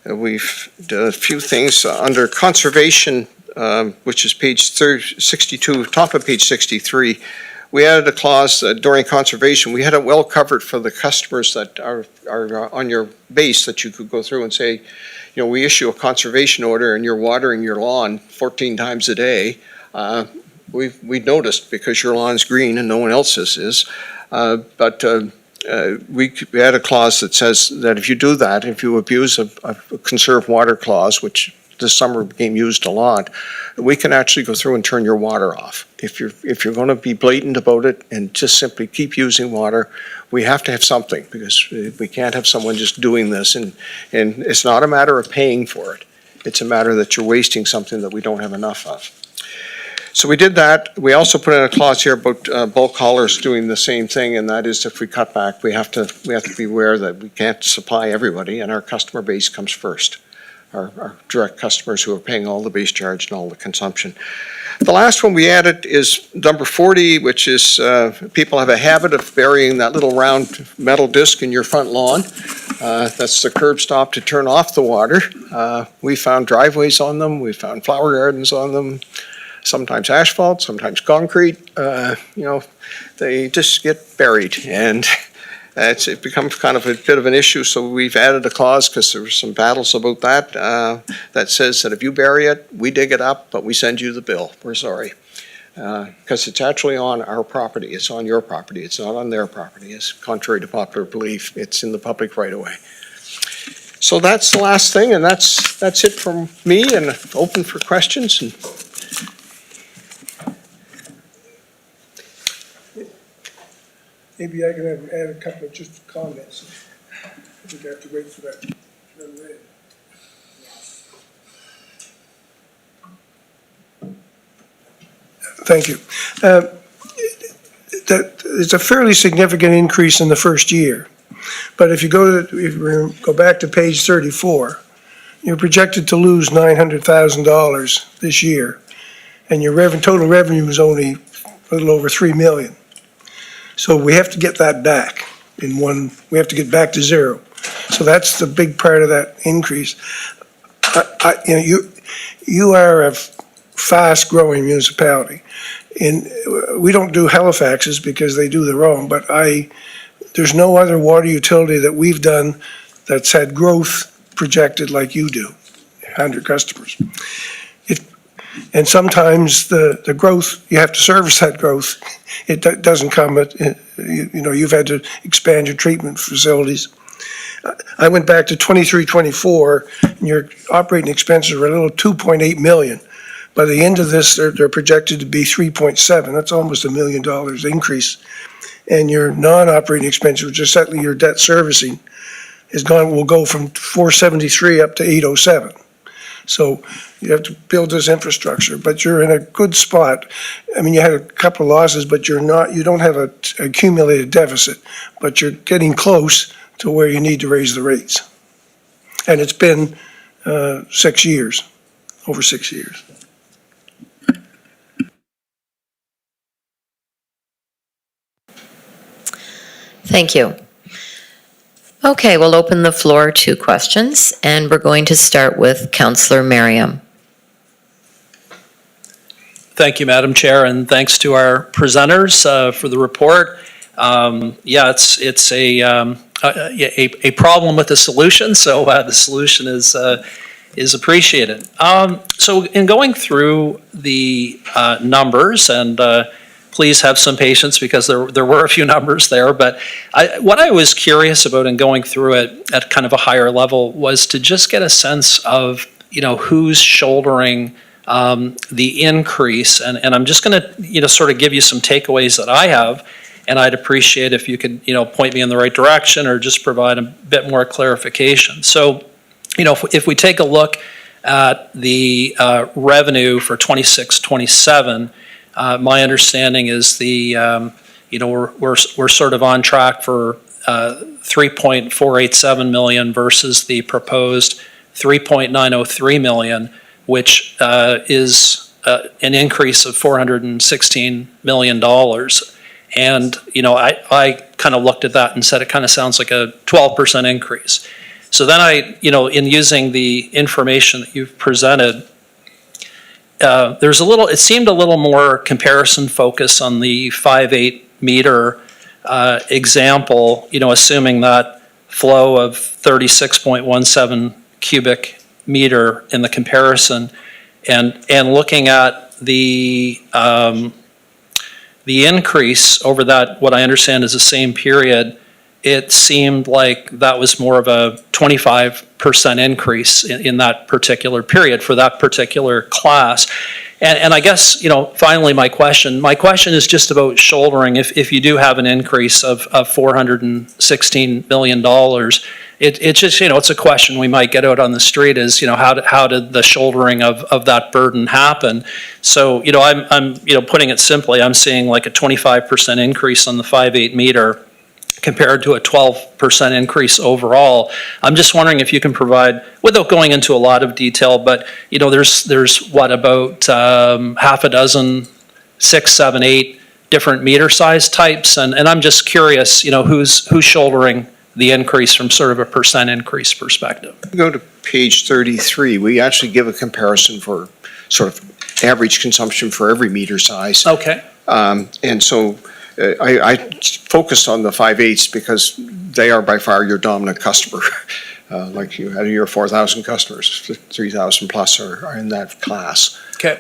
E: We've done a few things under conservation, which is page 62, top of page 63. We added a clause during conservation. We had it well covered for the customers that are on your base, that you could go through and say, we issue a conservation order and you're watering your lawn 14 times a day. We noticed because your lawn's green and no one else's is. But we had a clause that says that if you do that, if you abuse a conserve water clause, which this summer became used a lot, we can actually go through and turn your water off. If you're going to be blatant about it and just simply keep using water, we have to have something, because we can't have someone just doing this. And it's not a matter of paying for it. It's a matter that you're wasting something that we don't have enough of. So we did that. We also put in a clause here about bulk haulers doing the same thing, and that is if we cut back, we have to be aware that we can't supply everybody, and our customer base comes first. Our direct customers who are paying all the base charge and all the consumption. The last one we added is number 40, which is people have a habit of burying that little round metal disc in your front lawn. That's the curb stop to turn off the water. We found driveways on them. We found flower gardens on them. Sometimes asphalt, sometimes concrete. They just get buried, and it becomes kind of a bit of an issue. So we've added a clause, because there were some battles about that, that says that if you bury it, we dig it up, but we send you the bill. We're sorry. Because it's actually on our property. It's on your property. It's not on their property. It's contrary to popular belief. It's in the public right of way. So that's the last thing, and that's it from me, and open for questions. And
D: Maybe I can add a couple of just comments. I think I have to wait for that to turn red. Thank you. It's a fairly significant increase in the first year. But if you go back to page 34, you're projected to lose $900,000 this year, and your total revenue is only a little over $3 million. So we have to get that back we have to get back to zero. So that's the big part of that increase. You are a fast-growing municipality. We don't do Halifax's because they do their own, but there's no other water utility that we've done that's had growth projected like you do, 100 customers. And sometimes the growth, you have to service that growth. It doesn't come at, you've had to expand your treatment facilities. I went back to 23-24, and your operating expenses were a little 2.8 million. By the end of this, they're projected to be 3.7. That's almost $1 million increase. And your non-operating expenses, which is certainly your debt servicing, will go from 473 up to 807. So you have to build this infrastructure, but you're in a good spot. I mean, you had a couple of losses, but you don't have an accumulated deficit, but you're getting close to where you need to raise the rates. And it's been 6 years, over 6 years.
A: Thank you. Okay, we'll open the floor to questions, and we're going to start with Councillor Merriam.
F: Thank you, Madam Chair, and thanks to our presenters for the report. Yeah, it's a problem with the solution, so the solution is appreciated. So in going through the numbers, and please have some patience because there were a few numbers there, but what I was curious about in going through it at kind of a higher level was to just get a sense of, who's shouldering the increase, and I'm just going to, sort of give you some takeaways that I have, and I'd appreciate if you could, point me in the right direction or just provide a bit more clarification. So, if we take a look at the revenue for 26-27, my understanding is we're sort of on track for 3.487 million versus the proposed 3.903 million, which is an increase of $416 million. And, I kind of looked at that and said it kind of sounds like a 12% increase. So then in using the information that you've presented, it seemed a little more comparison focus on the 5/8 meter example, assuming that flow of 36.17 cubic meter in the comparison, and looking at the increase over that, what I understand is the same period, it seemed like that was more of a 25% increase in that particular period for that particular class. And I guess, finally, my question is just about shouldering. If you do have an increase of $416 million, it's just, it's a question we might get out on the street is, how did the shouldering of that burden happen? So, I'm putting it simply, I'm seeing like a 25% increase on the 5/8 meter compared to a 12% increase overall. I'm just wondering if you can provide, without going into a lot of detail, but there's what, about half a dozen, 6, 7, 8 different meter size types, and I'm just curious, who's shouldering the increase from sort of a percent increase perspective.
E: Go to page 33. We actually give a comparison for sort of average consumption for every meter size.
F: Okay.
E: And so I focused on the 5/8 because they are by far your dominant customer. Like you had your 4,000 customers, 3,000 plus are in that class.
F: Okay.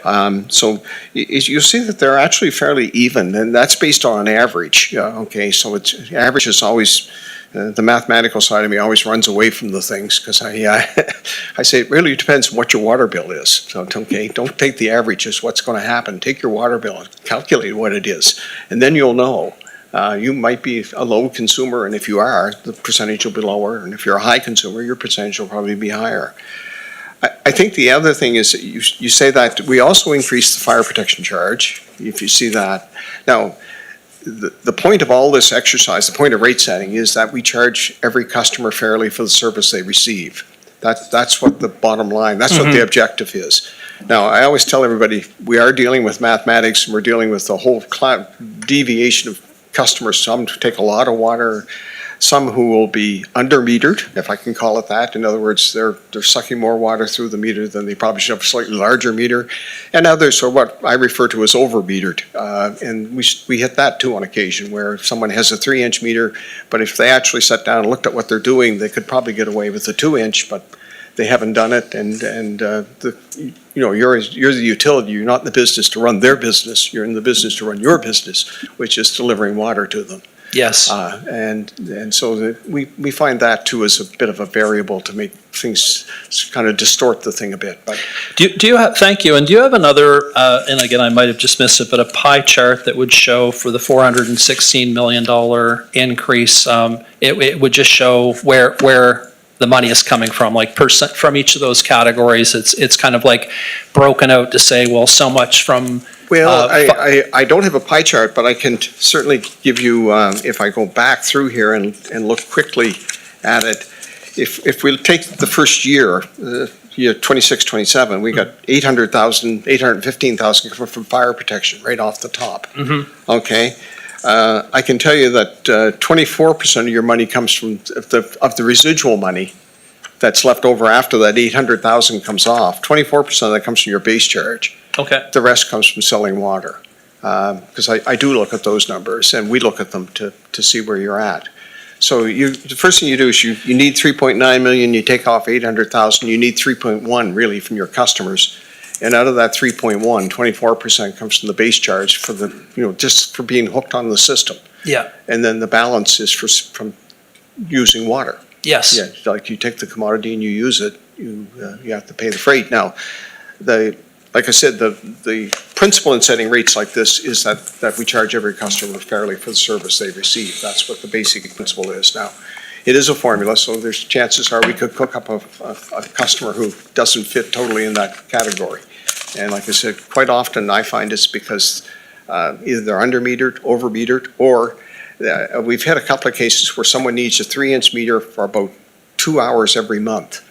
E: So you see that they're actually fairly even, and that's based on an average. Okay, so average is always, the mathematical side of me always runs away from the things because I say it really depends on what your water bill is. So, okay, don't take the average as what's going to happen. Take your water bill and calculate what it is, and then you'll know. You might be a low consumer, and if you are, the percentage will be lower, and if you're a high consumer, your percentage will probably be higher. I think the other thing is that you say that we also increased the fire protection charge, if you see that. Now, the point of all this exercise, the point of rate setting, is that we charge every customer fairly for the service they receive. That's what the bottom line, that's what the objective is. Now, I always tell everybody, we are dealing with mathematics, and we're dealing with the whole deviation of customers, some who take a lot of water, some who will be under metered, if I can call it that. In other words, they're sucking more water through the meter than they probably should have, a slightly larger meter. And others are what I refer to as over metered. And we hit that too on occasion, where if someone has a 3-inch meter, but if they actually sat down and looked at what they're doing, they could probably get away with a 2-inch, but they haven't done it, and you're the utility, you're not in the business to run their business, you're in the business to run your business, which is delivering water to them.
F: Yes.
E: And so we find that too as a bit of a variable to make things kind of distort the thing a bit, but.
F: Do you have, thank you, and do you have another, and again, I might have just missed it, but a pie chart that would show for the $416 million increase, it would just show where the money is coming from, like percent from each of those categories. It's kind of like broken out to say, well, so much from.
E: Well, I don't have a pie chart, but I can certainly give you, if I go back through here and look quickly at it, if we take the first year, year 26, 27, we got 815,000 from fire protection right off the top. Okay? I can tell you that 24% of your money comes from, of the residual money that's left over after that 800,000 comes off, 24% of that comes from your base charge.
F: Okay.
E: The rest comes from selling water. Because I do look at those numbers, and we look at them to see where you're at. So the first thing you do is you need 3.9 million, you take off 800,000, you need 3.1 really from your customers. And out of that 3.1, 24% comes from the base charge for the, just for being hooked on the system.
F: Yeah.
E: And then the balance is from using water.
F: Yes.
E: Yeah, like you take the commodity and you use it, you have to pay the freight. Now, like I said, the principle in setting rates like this is that we charge every customer fairly for the service they receive. That's what the basic principle is. Now, it is a formula, so there's chances are we could cook up a customer who doesn't fit totally in that category. And like I said, quite often I find it's because either they're under-metered, over-metered, or we've had a couple of cases where someone needs a 3-inch meter for about 2 hours every month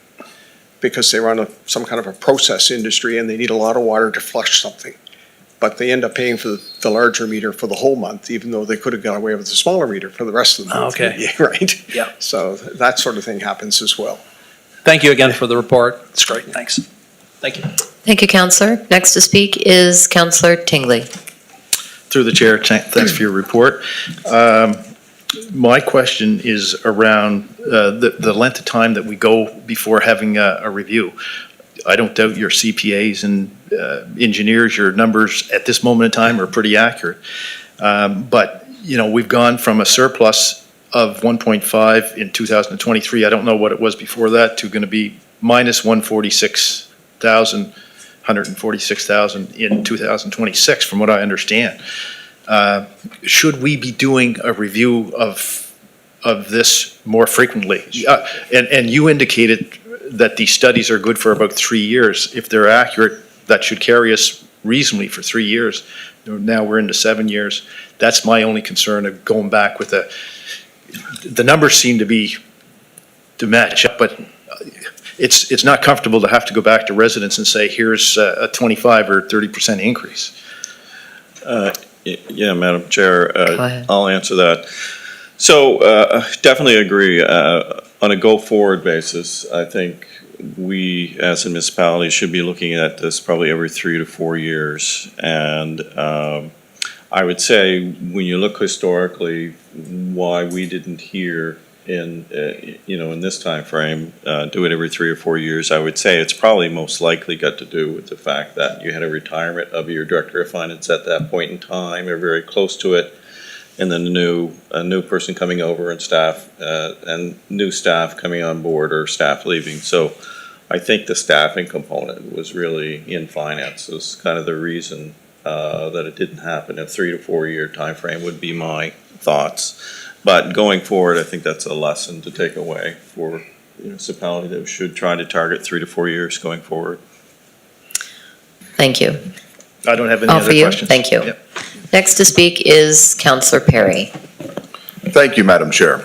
E: because they run some kind of a process industry and they need a lot of water to flush something. But they end up paying for the larger meter for the whole month, even though they could have got away with the smaller meter for the rest of the month.
F: Okay.
E: Yeah, right?
F: Yeah.
E: So that sort of thing happens as well.
F: Thank you again for the report. It's great. Thanks. Thank you.
A: Thank you, Councillor. Next to speak is Councillor Tingley.
G: Through the chair, thanks for your report. My question is around the length of time that we go before having a review. I don't doubt your CPAs and engineers, your numbers at this moment in time are pretty accurate. But, we've gone from a surplus of 1.5 in 2023, I don't know what it was before that, to going to be minus 146,000 in 2026, from what I understand. Should we be doing a review of this more frequently? And you indicated that these studies are good for about 3 years. If they're accurate, that should carry us reasonably for 3 years. Now we're into 7 years. That's my only concern of going back with the numbers seem to match up, but it's not comfortable to have to go back to residents and say, here's a 25 or 30% increase.
C: Yeah, Madam Chair,
A: Go ahead.
C: I'll answer that. So definitely agree. On a go-forward basis, I think we as a municipality should be looking at this probably every 3 to 4 years. And I would say when you look historically, why we didn't hear in this time frame do it every 3 or 4 years, I would say it's probably most likely got to do with the fact that you had a retirement of your director of finance at that point in time, or very close to it, and then a new person coming over and staff and new staff coming on board or staff leaving. So I think the staffing component was really in finance is kind of the reason that it didn't happen. A 3 to 4 year time frame would be my thoughts. But going forward, I think that's a lesson to take away for the municipality that should try to target 3 to 4 years going forward.
A: Thank you.
G: I don't have any
A: All for
G: other
A: you.
G: questions.
A: Thank you.
G: Yep.
A: Next to speak is Councillor Perry.
H: Thank you, Madam Chair.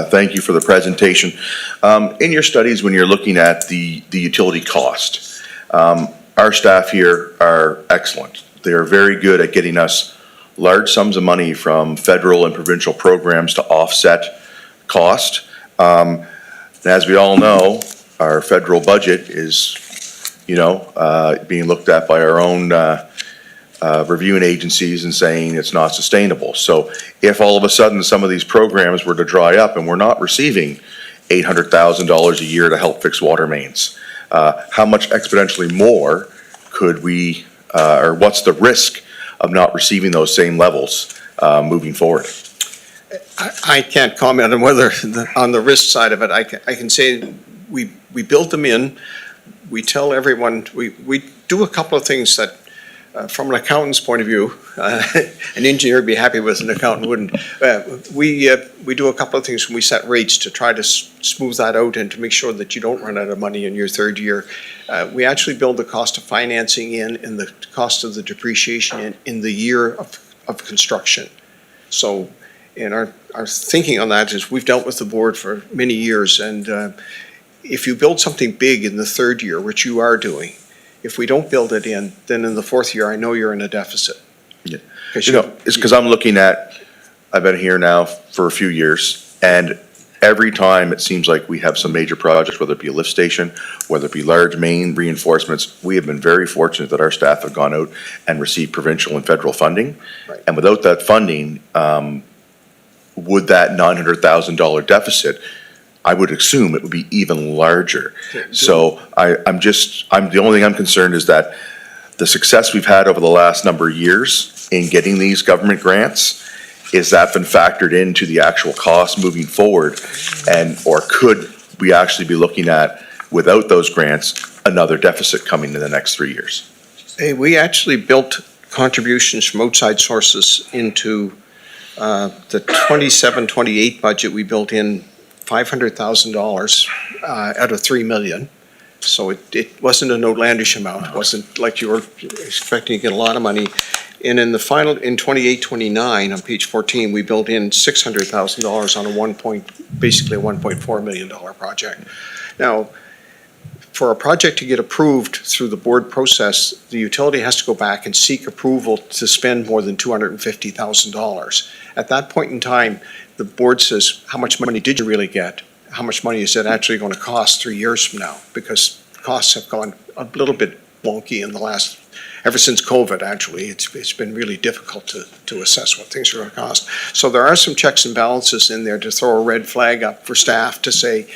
H: Thank you for the presentation. In your studies, when you're looking at the utility cost, our staff here are excellent. They are very good at getting us large sums of money from federal and provincial programs to offset cost. As we all know, our federal budget is, being looked at by our own reviewing agencies and saying it's not sustainable. So if all of a sudden some of these programs were to dry up and we're not receiving $800,000 a year to help fix water mains. How much exponentially more could we, or what's the risk of not receiving those same levels moving forward?
E: I can't comment on whether, on the risk side of it. I can say we built them in. We tell everyone, we do a couple of things that, from an accountant's point of view, an engineer would be happy with, an accountant wouldn't. We do a couple of things when we set rates to try to smooth that out and to make sure that you don't run out of money in your third year. We actually build the cost of financing in and the cost of the depreciation in the year of construction. So, and our thinking on that is we've dealt with the board for many years, and if you build something big in the third year, which you are doing, if we don't build it in, then in the fourth year, I know you're in a deficit.
H: Yeah. You know, it's because I'm looking at, I've been here now for a few years, and every time it seems like we have some major projects, whether it be a lift station, whether it be large main reinforcements, we have been very fortunate that our staff have gone out and received provincial and federal funding.
E: Right.
H: And without that funding, would that $900,000 deficit, I would assume it would be even larger. So I'm the only thing I'm concerned is that the success we've had over the last number of years in getting these government grants, is that been factored into the actual cost moving forward? Or could we actually be looking at, without those grants, another deficit coming in the next 3 years?
E: Hey, we actually built contributions from outside sources into the 27-28 budget. We built in $500,000 out of $3 million. So it wasn't an outlandish amount. It wasn't like you were expecting to get a lot of money. And in the final, in 28-29 on page 14, we built in $600,000 on basically a $1.4 million project. Now, for a project to get approved through the board process, the utility has to go back and seek approval to spend more than $250,000. At that point in time, the board says, how much money did you really get? How much money is it actually going to cost 3 years from now? Because costs have gone a little bit wonky in the last, ever since COVID, actually. It's been really difficult to assess what things are going to cost. So there are some checks and balances in there to throw a red flag up for staff to say,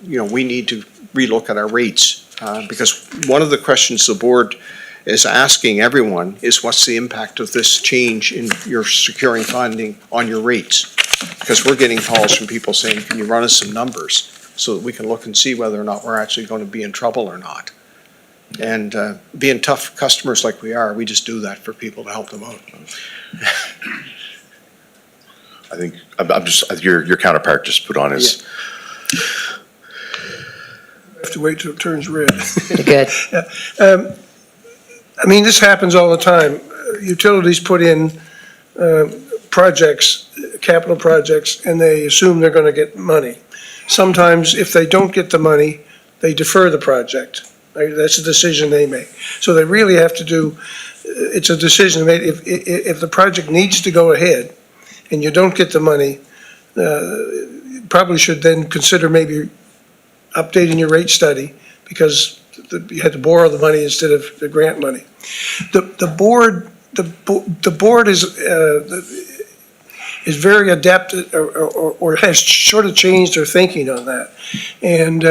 E: we need to relook at our rates. Because one of the questions the board is asking everyone is, what's the impact of this change in your securing funding on your rates? Because we're getting calls from people saying, can you run us some numbers so that we can look and see whether or not we're actually going to be in trouble or not? And being tough customers like we are, we just do that for people to help them out.
H: I think, I'm just, your counterpart just put on his.
D: Have to wait till it turns red.
A: Good.
D: I mean, this happens all the time. Utilities put in projects, capital projects, and they assume they're going to get money. Sometimes, if they don't get the money, they defer the project. Right? That's a decision they make. So they really have to do, it's a decision made. If the project needs to go ahead and you don't get the money, you probably should then consider maybe updating your rate study, because you had to borrow the money instead of the grant money. The board is very adept or has sort of changed their thinking on that. And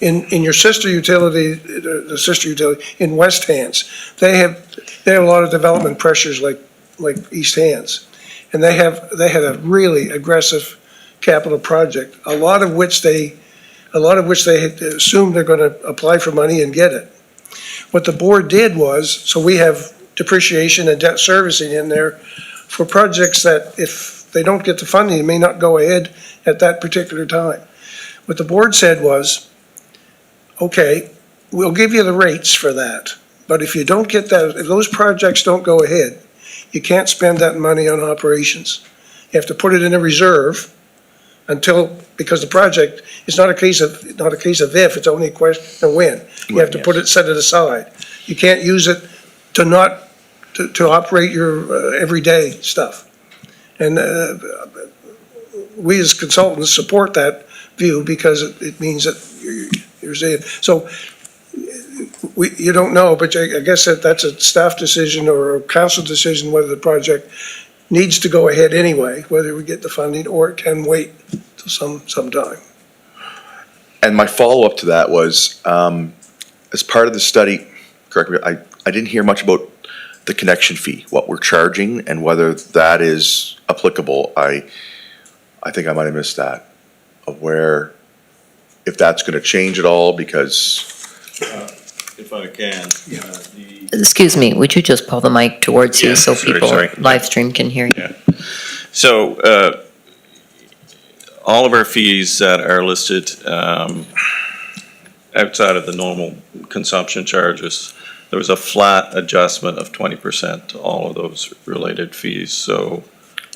D: in your sister utility, the sister utility in West Hands, they have a lot of development pressures like East Hands, and they had a really aggressive capital project, a lot of which they assume they're going to apply for money and get it. What the board did was, so we have depreciation and debt servicing in there for projects that if they don't get the funding, they may not go ahead at that particular time. What the board said was, okay, we'll give you the rates for that, but if you don't get that, if those projects don't go ahead, you can't spend that money on operations. You have to put it in a reserve because the project is not a case of if, it's only a question of when. You have to set it aside. You can't use it to operate your everyday stuff. And we as consultants support that view because it means that you're saying, so you don't know, but I guess that's a staff decision or a council decision whether the project needs to go ahead anyway, whether we get the funding or it can wait till some time.
H: And my follow-up to that was, as part of the study, correct me, I didn't hear much about the connection fee, what we're charging and whether that is applicable. I think I might have missed that, of where, if that's gonna change at all, because,
C: If I can,
A: Excuse me, would you just pull the mic towards you
C: Yeah,
A: so
C: sorry,
A: people
C: sorry.
A: live stream can hear you?
C: Yeah. So, all of our fees that are listed, outside of the normal consumption charges, there was a flat adjustment of 20% to all of those related fees, so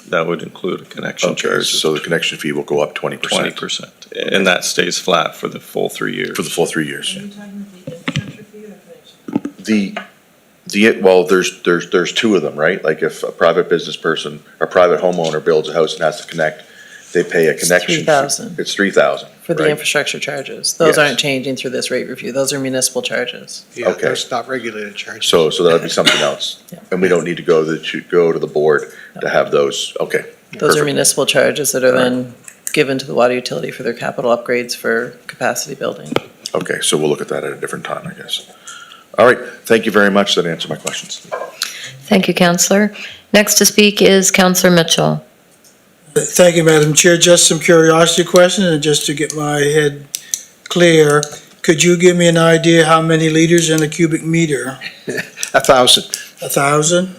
C: that would include a connection
H: okay,
C: charge
H: so
C: of
H: the connection fee will go up 20%.
C: 20%. And that stays flat for the full 3 years.
H: For the full 3 years. Well, there's two of them, right? Like if a private business person, or private homeowner builds a house and has to connect, they pay a connection. fee.
B: $3,000.
H: It's 3,000.
B: For the
H: right?
B: infrastructure charges. Those
H: Yes.
B: aren't changing through this rate review. Those are municipal charges.
E: Yeah,
H: Okay.
E: that's not regulated charges.
H: So that'd be something else.
B: Yeah.
H: And we don't need to go to the board to have those, okay.
B: Those are
H: perfect.
B: municipal charges that are then given to the water utility for their capital upgrades for capacity building.
H: Okay, so we'll look at that at a different time, I guess. All right, thank you very much. That answered my questions.
A: Thank you, Councillor. Next to speak is Councillor Mitchell.
I: Thank you, Madam Chair. Just some curiosity questions, and just to get my head clear, could you give me an idea how many liters in a cubic meter?
E: 1,000.
I: 1,000?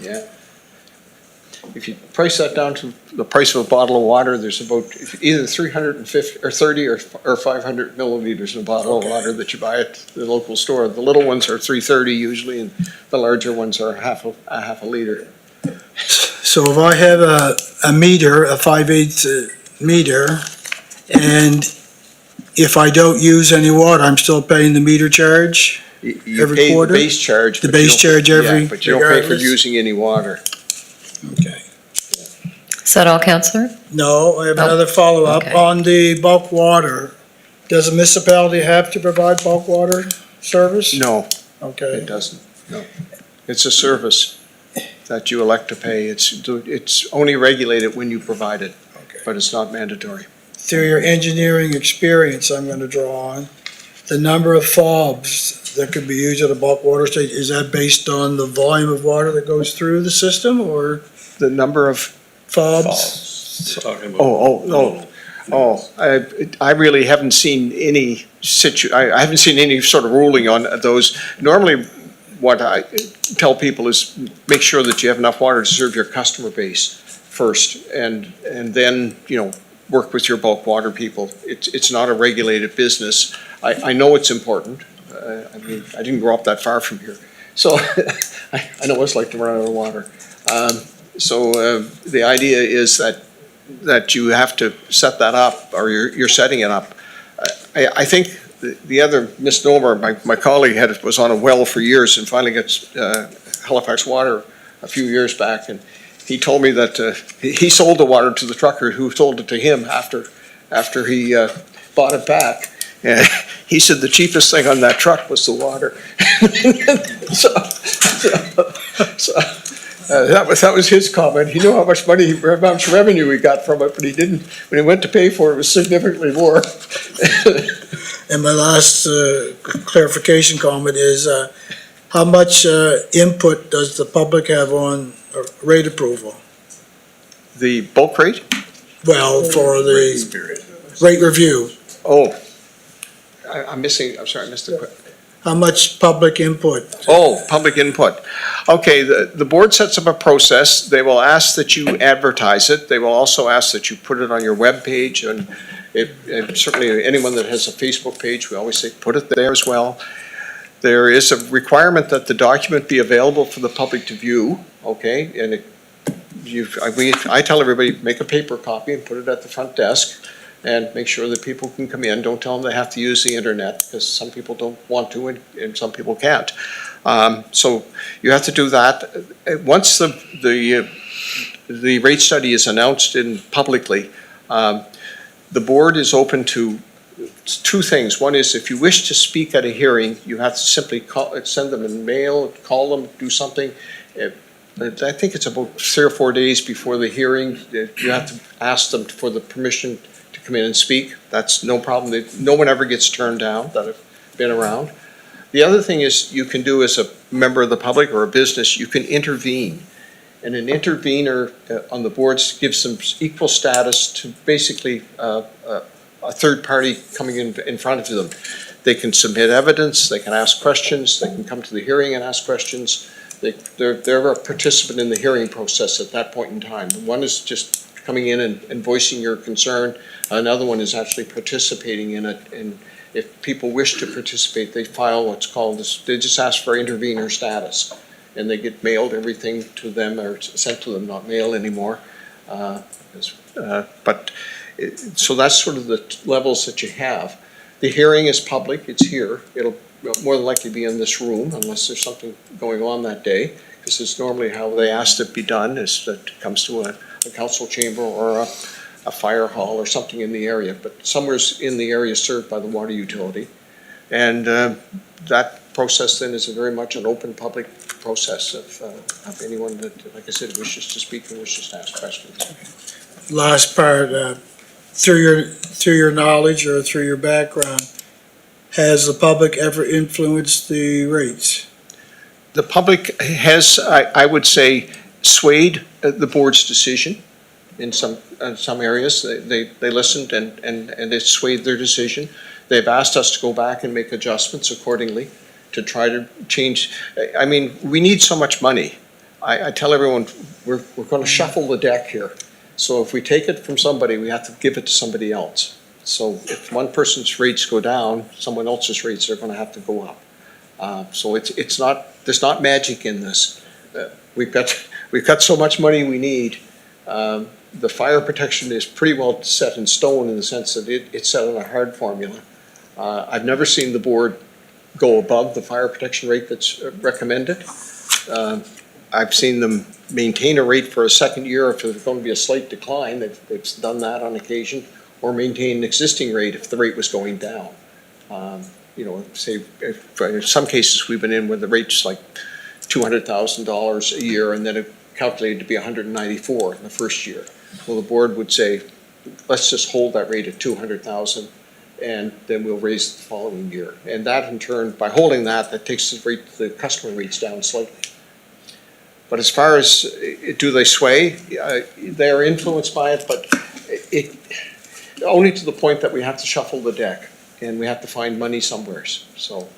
E: If you price that down to the price of a bottle of water, there's about either 350 or 30 or 500 milliliters in a bottle of water that you buy at the local store. The little ones are 330 usually, and the larger ones are half a liter.
I: So if I have a meter, a 5/8 meter, and if I don't use any water, I'm still paying the meter charge?
E: You
I: Every
E: pay the
I: quarter?
E: base charge.
I: The
E: but you
I: base
E: don't-
I: charge every-
E: Yeah, but you don't pay for
I: regardless?
E: using any water.
I: Okay.
A: Is that all, Councillor?
I: No, I have
A: Oh,
I: another follow-up.
A: okay.
I: On the bulk water, does a municipality have to provide bulk water service?
E: No,
I: Okay.
E: it doesn't, no. It's a service that you elect to pay. It's only regulated when you provide it,
I: Okay.
E: but it's not mandatory.
I: Through your engineering experience, I'm going to draw on, the number of fobs that could be used at a bulk water station, is that based on the volume of water that goes through the system, or
E: The number of
I: fobs?
E: I really haven't seen any I haven't seen any sort of ruling on those. Normally, what I tell people is make sure that you have enough water to serve your customer base first, and then, work with your bulk water people. It's not a regulated business. I know it's important. I mean, I didn't grow up that far from here, so I know what it's like to run out of water. So the idea is that you have to set that up, or you're setting it up. I think the other misnomer, my colleague was on a well for years and finally gets Halifax Water a few years back, and he told me that he sold the water to the trucker who sold it to him after he bought it back. And he said the cheapest thing on that truck was the water. That was his comment. He knew how much revenue he got from it, but he didn't, when he went to pay for it, it was significantly more.
I: And my last clarification comment is, how much input does the public have on rate approval?
E: The bulk rate?
I: Well, for the rate review,
E: I'm sorry, I missed the question.
I: how much public input?
E: Oh, public input. Okay, the board sets up a process. They will ask that you advertise it. They will also ask that you put it on your webpage, and certainly anyone that has a Facebook page, we always say, put it there as well. There is a requirement that the document be available for the public to view, okay? And I tell everybody, make a paper copy and put it at the front desk, and make sure that people can come in. Don't tell them they have to use the internet, because some people don't want to and some people can't. So you have to do that. Once the rate study is announced publicly, the board is open to two things. One is, if you wish to speak at a hearing, you have to simply send them a mail, call them, do something. I think it's about 3 or 4 days before the hearing. You have to ask them for the permission to come in and speak. That's no problem. No one ever gets turned down that have been around. The other thing is you can do as a member of the public or a business, you can intervene. And an intervener on the boards gives them equal status to basically a third party coming in front of them. They can submit evidence, they can ask questions, they can come to the hearing and ask questions. They're a participant in the hearing process at that point in time. One is just coming in and voicing your concern. Another one is actually participating in it. And if people wish to participate, they file what's called this, they just ask for intervener status. And they get mailed everything to them or sent to them, not mail anymore. So that's sort of the levels that you have. The hearing is public, it's here. It'll more than likely be in this room unless there's something going on that day. This is normally how they asked it be done, is that it comes to a council chamber or a fire hall or something in the area, but somewhere's in the area served by the water utility. And that process then is very much an open public process of anyone that, like I said, wishes to speak and wishes to ask questions.
I: Last part, through your knowledge or through your background, has the public ever influenced the rates?
E: The public has, I would say, swayed the board's decision in some areas. They listened and they swayed their decision. They've asked us to go back and make adjustments accordingly to try to change. I mean, we need so much money. I tell everyone, we're going to shuffle the deck here. So if we take it from somebody, we have to give it to somebody else. So if one person's rates go down, someone else's rates are going to have to go up. So it's not, there's not magic in this. We've got so much money we need. The fire protection is pretty well set in stone in the sense that it's set on a hard formula. I've never seen the board go above the fire protection rate that's recommended. I've seen them maintain a rate for a second year if there's going to be a slight decline. They've done that on occasion, or maintain an existing rate if the rate was going down. Say, in some cases we've been in where the rate's like $200,000 a year and then it calculated to be 194 in the first year. Well, the board would say, let's just hold that rate at 200,000 and then we'll raise the following year. And that in turn, by holding that takes the customer rates down slightly. But as far as do they sway, they are influenced by it, but it only to the point that we have to shuffle the deck and we have to find money somewhere. So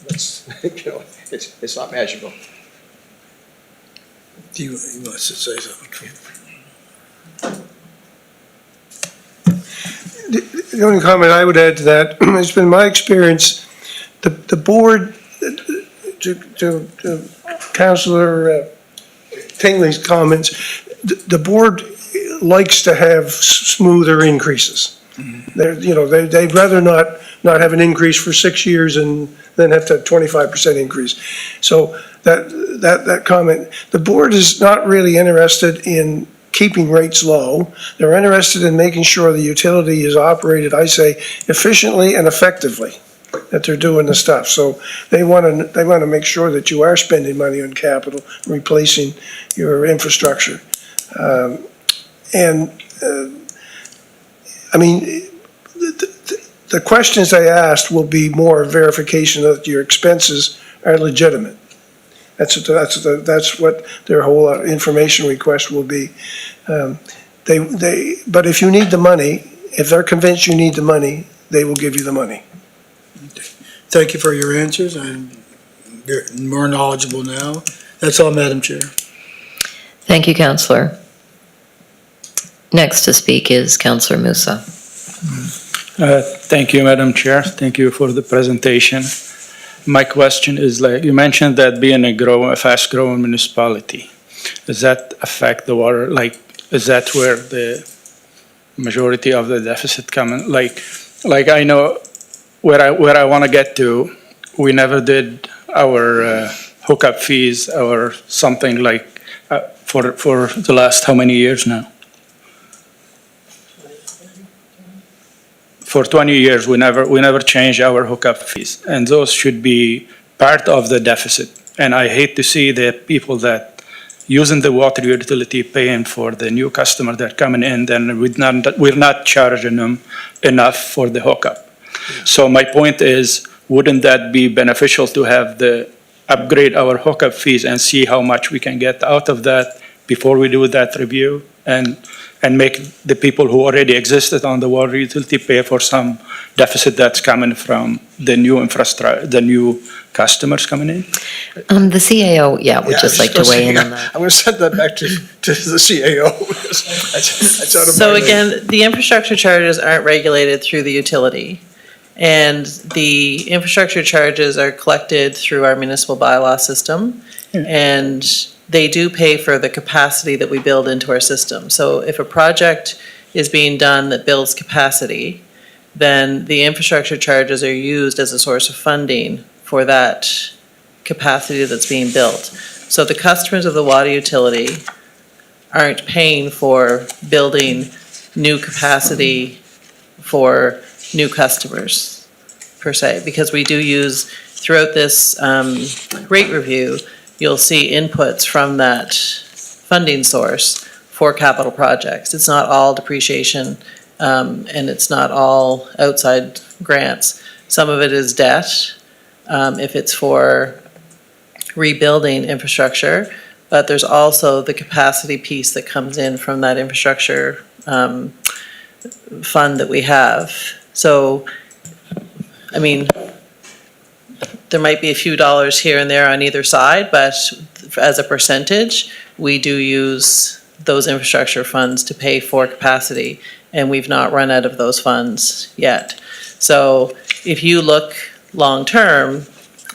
E: that's, it's not magical.
I: He wants to say something.
D: The only comment I would add to that, it's been my experience, the board, to Councillor Tingley's comments, the board likes to have smoother increases. They'd rather not have an increase for 6 years and then have to have 25% increase. So that comment, the board is not really interested in keeping rates low. They're interested in making sure the utility is operated, I say, efficiently and effectively, that they're doing the stuff. So they want to make sure that you are spending money on capital, replacing your infrastructure. The questions they asked will be more verification that your expenses are legitimate. That's what their whole information request will be. But if you need the money, if they're convinced you need the money, they will give you the money.
I: Thank you for your answers. You're more knowledgeable now. That's all, Madam Chair.
A: Thank you, Councillor. Next to speak is Councillor Musa.
J: Thank you, Madam Chair. Thank you for the presentation. My question is, like you mentioned, that being a fast-growing municipality, does that affect the water? Like, is that where the majority of the deficit comes? Like I know where I want to get to. We never did our hookup fees or something like for the last how many years now? For 20 years, we never changed our hookup fees, and those should be part of the deficit. And I hate to see the people that using the water utility paying for the new customer that coming in, then we're not charging them enough for the hookup. So my point is, wouldn't that be beneficial to have upgrade our hookup fees and see how much we can get out of that before we do that review? And make the people who already existed on the water utility pay for some deficit that's coming from the new infrastructure, the new customers coming in?
A: The CAO, would
E: Yeah,
A: just
E: I
A: like
E: was
A: to weigh in
E: gonna
A: on that.
E: I'm going to send that back to the CAO. That's out of
B: So
E: my league.
B: again, the infrastructure charges aren't regulated through the utility. And the infrastructure charges are collected through our municipal bylaw system. And they do pay for the capacity that we build into our system. So if a project is being done that builds capacity, then the infrastructure charges are used as a source of funding for that capacity that's being built. So the customers of the water utility aren't paying for building new capacity for new customers, per se, because we do use, throughout this rate review, you'll see inputs from that funding source for capital projects. It's not all depreciation, and it's not all outside grants. Some of it is debt, if it's for rebuilding infrastructure, but there's also the capacity piece that comes in from that infrastructure fund that we have. So, I mean, there might be a few dollars here and there on either side, but as a percentage, we do use those infrastructure funds to pay for capacity, and we've not run out of those funds yet. So if you look long-term,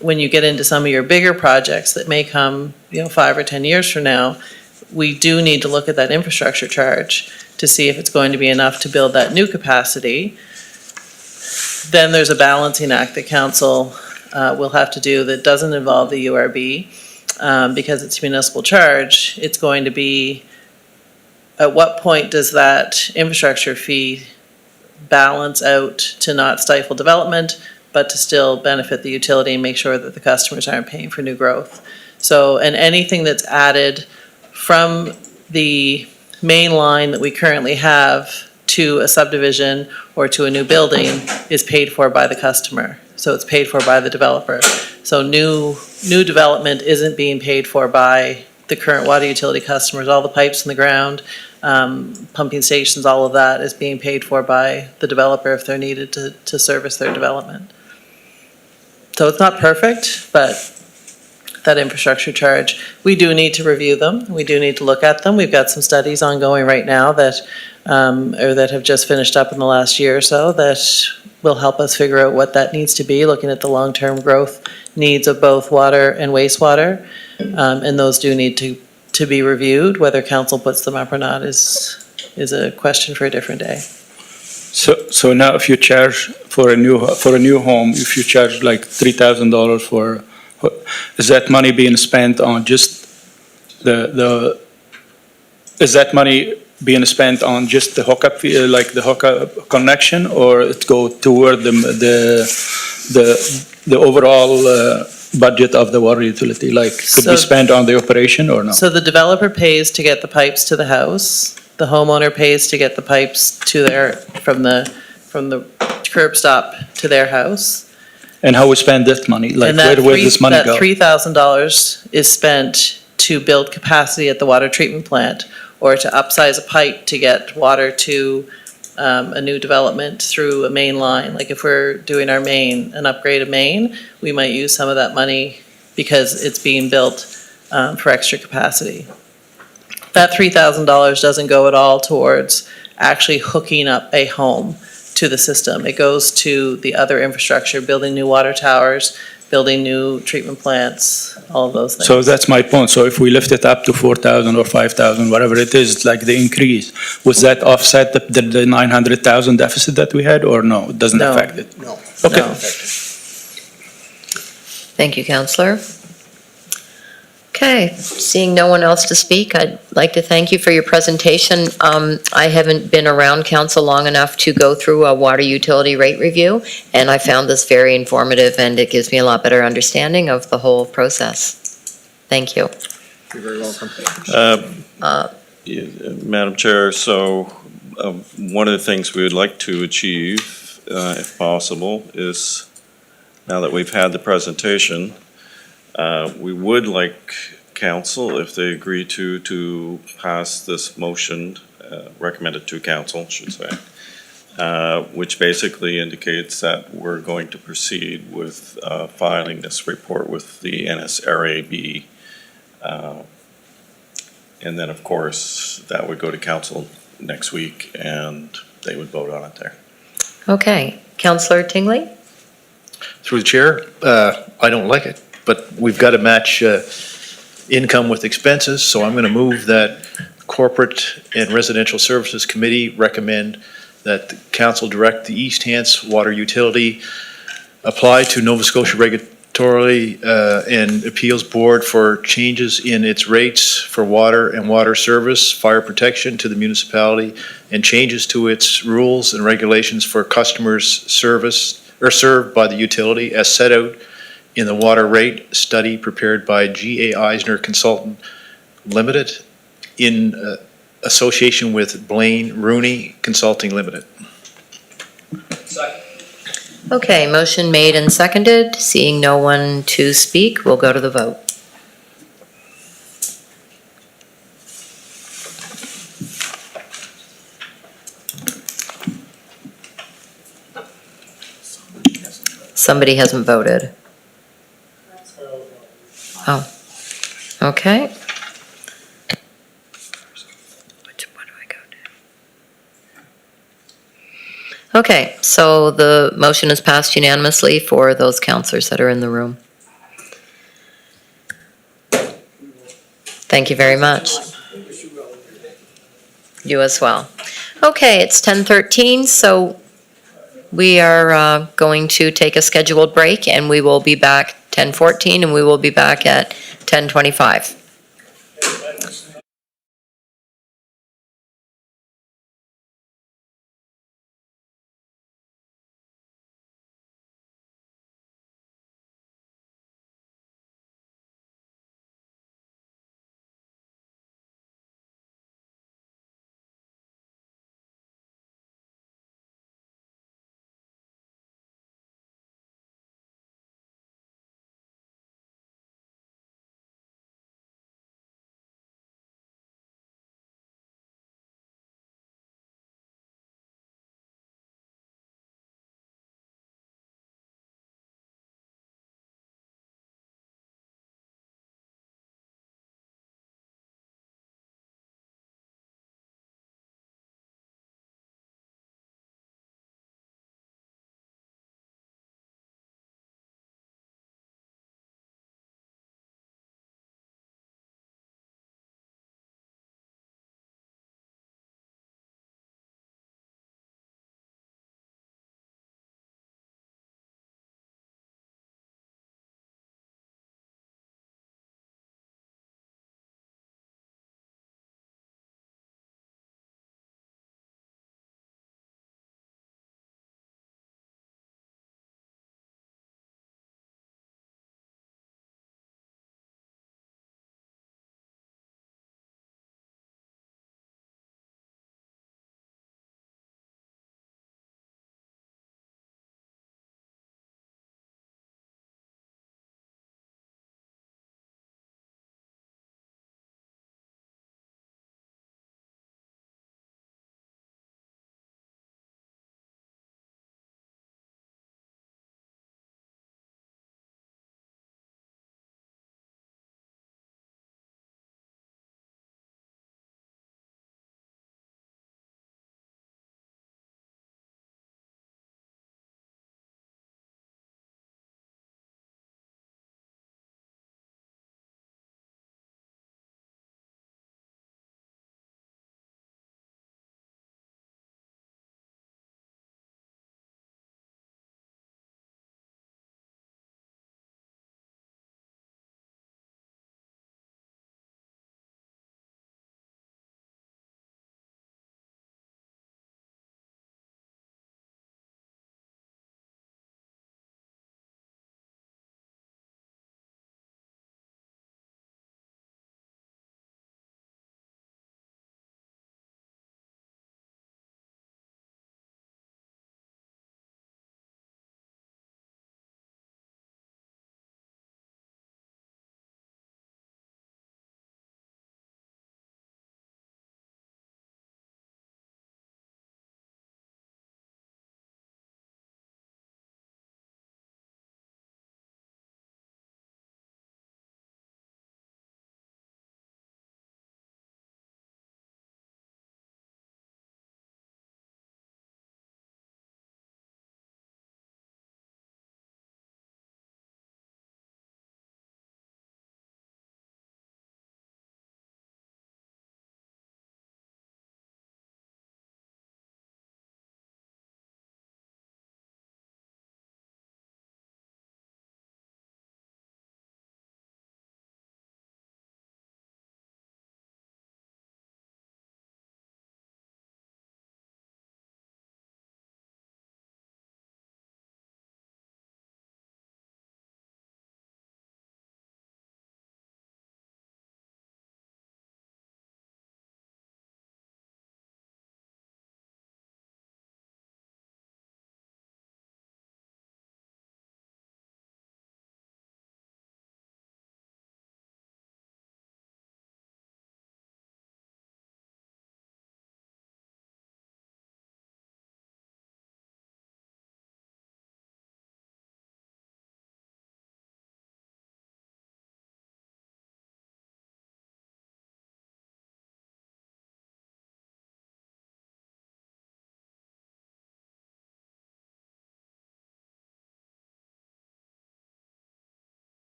B: when you get into some of your bigger projects that may come, 5 or 10 years from now, we do need to look at that infrastructure charge to see if it's going to be enough to build that new capacity. Then there's a balancing act that council will have to do that doesn't involve the URB, because it's municipal charge. It's going to be, at what point does that infrastructure fee balance out to not stifle development, but to still benefit the utility and make sure that the customers aren't paying for new growth? So, and anything that's added from the main line that we currently have to a subdivision or to a new building is paid for by the customer. So it's paid for by the developer. So new development isn't being paid for by the current water utility customers. All the pipes in the ground, pumping stations, all of that is being paid for by the developer if they're needed to service their development. So it's not perfect, but that infrastructure charge, we do need to review them. We do need to look at them. We've got some studies ongoing right now that have just finished up in the last year or so that will help us figure out what that needs to be, looking at the long-term growth needs of both water and wastewater. And those do need to be reviewed. Whether council puts them up or not is a question for a different day.
J: So now if you charge for a new home, if you charge like $3,000 for, is that money being spent on just is that money being spent on just the hookup fee, like the hookup connection, or it go toward the overall budget of the water utility? Like, could be
B: So-
J: spent on the operation or no?
B: So the developer pays to get the pipes to the house. The homeowner pays to get the pipes from the curb stop to their house.
J: And how we spend that money? Like,
B: And that
J: where this money go?
B: That $3,000 is spent to build capacity at the water treatment plant or to upsize a pipe to get water to a new development through a main line. Like if we're doing an upgrade of main, we might use some of that money because it's being built for extra capacity. That $3,000 doesn't go at all towards actually hooking up a home to the system. It goes to the other infrastructure, building new water towers, building new treatment plants, all of those things.
J: So that's my point. So if we lift it up to 4,000 or 5,000, whatever it is, like the increase, would that offset the 900,000 deficit that we had, or no? It doesn't
B: No.
J: affect it?
E: No.
J: Okay.
B: No.
A: Thank you, Counselor. Okay, seeing no one else to speak, I'd like to thank you for your presentation. I haven't been around council long enough to go through a water utility rate review, and I found this very informative, and it gives me a lot better understanding of the whole process. Thank you.
E: You're very welcome.
C: Madam Chair, so one of the things we would like to achieve, if possible, is now that we've had the presentation, we would like council, if they agree to pass this motion, recommended to council, I should say, which basically indicates that we're going to proceed with filing this report with the NSRAB. And then, of course, that would go to council next week and they would vote on it there.
A: Okay, Councillor Tingley?
G: Through the chair, I don't like it, but we've got to match income with expenses, so I'm going to move that Corporate and Residential Services Committee recommend that the council direct the East Hants Water Utility apply to Nova Scotia Regulatory and Appeals Board for changes in its rates for water and water service, fire protection to the municipality, and changes to its rules and regulations for customers service or served by the utility as set out in the water rate study prepared by G.A. Eisner Consultant Limited in association with Blaine Rooney Consulting Limited.
A: Okay, motion made and seconded. Seeing no one to speak, we'll go to the vote. Somebody hasn't voted. Oh, okay. Which one do I go to? Okay, so the motion is passed unanimously for those councillors that are in the room. Thank you very much. You as well. Okay, it's 10:13, so we are going to take a scheduled break, and we will be back 10:14, and we will be back at 10:25.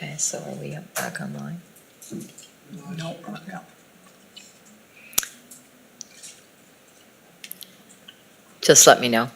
A: Okay, so are we back online?
I: No, yeah.
A: Just let me know.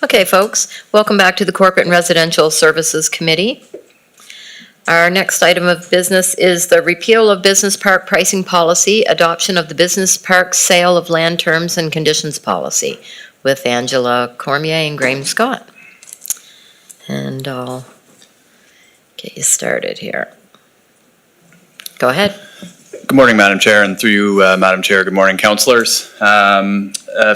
A: Okay, folks, welcome back to the Corporate and Residential Services Committee. Our next item of business is the repeal of business park pricing policy, adoption of the business park sale of land terms and conditions policy with Angela Cormier and Graham Scott. And I'll get you started here. Go ahead.
K: Good morning, Madam Chair, and through you, Madam Chair, good morning, councillors.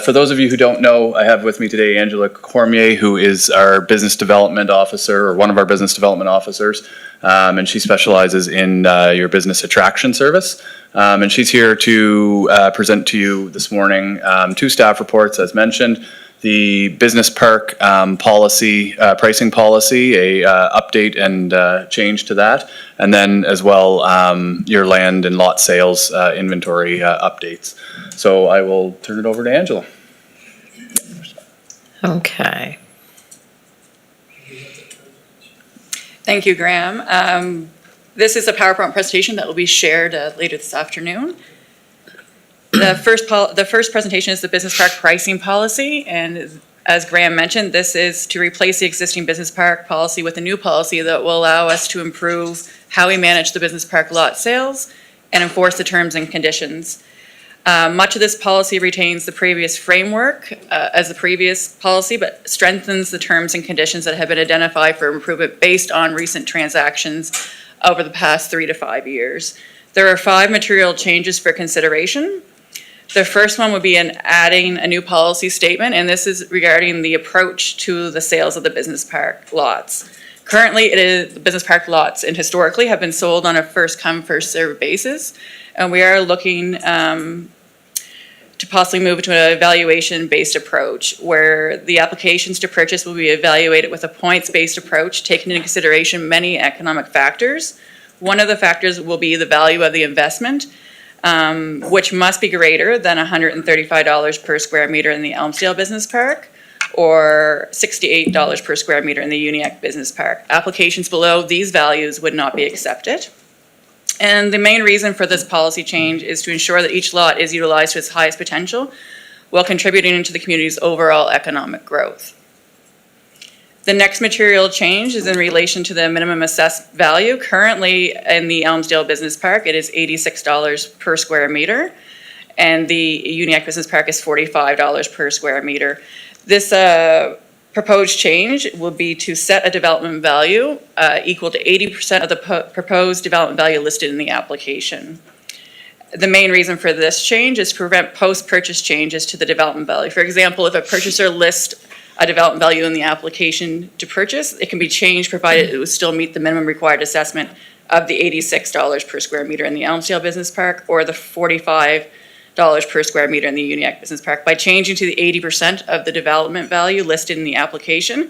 K: For those of you who don't know, I have with me today Angela Cormier, who is our business development officer, or one of our business development officers, and she specializes in your business attraction service. And she's here to present to you this morning 2 staff reports, as mentioned. The business park policy, pricing policy, a update and change to that, and then as well your land and lot sales inventory updates. So I will turn it over to Angela.
A: Okay.
L: Thank you, Graham. This is a PowerPoint presentation that will be shared later this afternoon. The first presentation is the business park pricing policy, and as Graham mentioned, this is to replace the existing business park policy with a new policy that will allow us to improve how we manage the business park lot sales and enforce the terms and conditions. Much of this policy retains the previous framework as the previous policy, but strengthens the terms and conditions that have been identified for improvement based on recent transactions over the past 3 to 5 years. There are 5 material changes for consideration. The first one would be in adding a new policy statement, and this is regarding the approach to the sales of the business park lots. Currently, the business park lots and historically have been sold on a first come, first served basis. And we are looking to possibly move to an evaluation-based approach where the applications to purchase will be evaluated with a points-based approach, taking into consideration many economic factors. One of the factors will be the value of the investment, which must be greater than $135 per square meter in the Elmsdale Business Park or $68 per square meter in the Uniacke Business Park. Applications below these values would not be accepted. And the main reason for this policy change is to ensure that each lot is utilized to its highest potential while contributing to the community's overall economic growth. The next material change is in relation to the minimum assessed value. Currently in the Elmsdale Business Park, it is $86 per square meter, and the Uniacke Business Park is $45 per square meter. This proposed change will be to set a development value equal to 80% of the proposed development value listed in the application. The main reason for this change is to prevent post-purchase changes to the development value. For example, if a purchaser lists a development value in the application to purchase, it can be changed provided it would still meet the minimum required assessment of the $86 per square meter in the Elmsdale Business Park or the $45 per square meter in the Uniacke Business Park. By changing to the 80% of the development value listed in the application,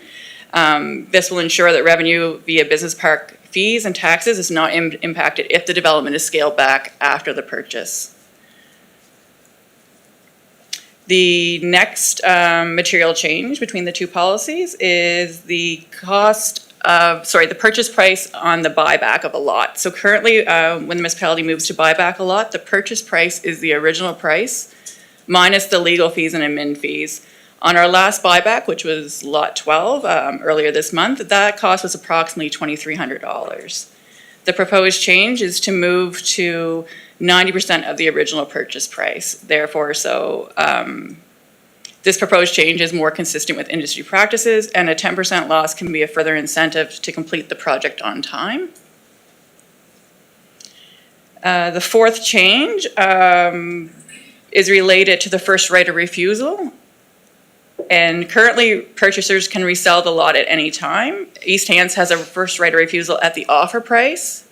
L: this will ensure that revenue via business park fees and taxes is not impacted if the development is scaled back after the purchase. The next material change between the 2 policies is the the purchase price on the buyback of a lot. So currently, when the municipality moves to buy back a lot, the purchase price is the original price minus the legal fees and admin fees. On our last buyback, which was lot 12 earlier this month, that cost was approximately $2,300. The proposed change is to move to 90% of the original purchase price. Therefore, this proposed change is more consistent with industry practices, and a 10% loss can be a further incentive to complete the project on time. The 4th change is related to the first right of refusal. And currently, purchasers can resell the lot at any time. East Hants has a first right of refusal at the offer price.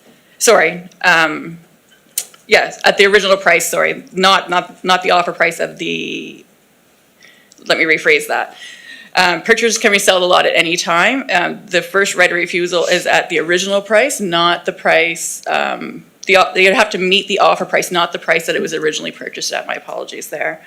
L: Yes, at the original price, sorry, not the offer price of the, let me rephrase that. Purchasers can resell the lot at any time. The first right of refusal is at the original price, not the price, they'd have to meet the offer price, not the price that it was originally purchased at. My apologies there.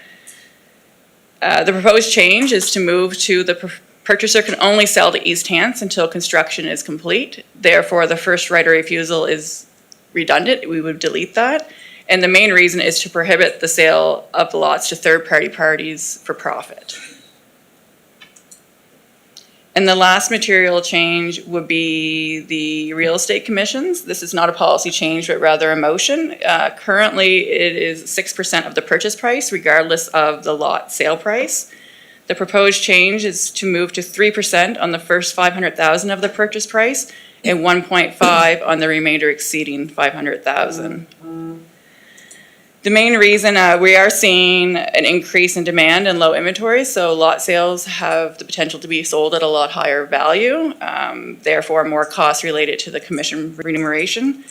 L: The proposed change is to move to the purchaser can only sell to East Hants until construction is complete. Therefore, the first right of refusal is redundant. We would delete that. And the main reason is to prohibit the sale of the lots to third-party parties for profit. And the last material change would be the real estate commissions. This is not a policy change, but rather a motion. Currently, it is 6% of the purchase price, regardless of the lot sale price. The proposed change is to move to 3% on the first 500,000 of the purchase price and 1.5 on the remainder exceeding 500,000. The main reason we are seeing an increase in demand and low inventory, so lot sales have the potential to be sold at a lot higher value, therefore more costs related to the commission remuneration.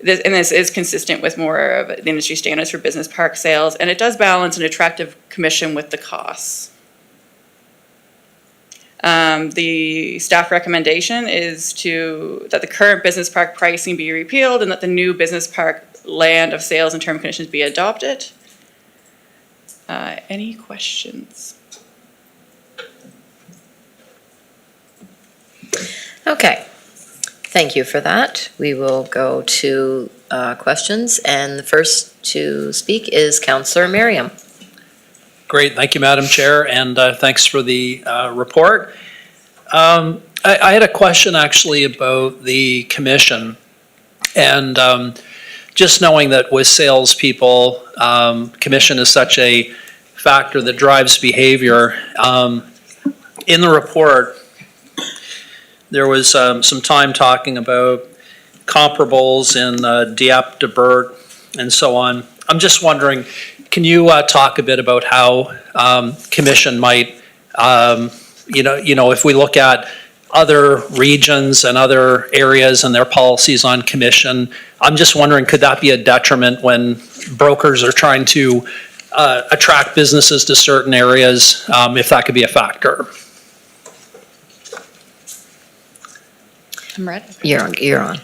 L: This is consistent with more of the industry standards for business park sales, and it does balance an attractive commission with the costs. The staff recommendation is that the current business park pricing be repealed and that the new business park land of sales and term conditions be adopted. Any questions?
A: Okay, thank you for that. We will go to questions, and the first to speak is Councillor Merriam.
F: Great, thank you, Madam Chair, and thanks for the report. I had a question actually about the commission, and just knowing that with salespeople, commission is such a factor that drives behavior. In the report, there was some time talking about comparables in Dieppe, De Bert, and so on. I'm just wondering, can you talk a bit about how commission might, if we look at other regions and other areas and their policies on commission, I'm just wondering, could that be a detriment when brokers are trying to attract businesses to certain areas, if that could be a factor?
L: I'm ready.
A: You're on.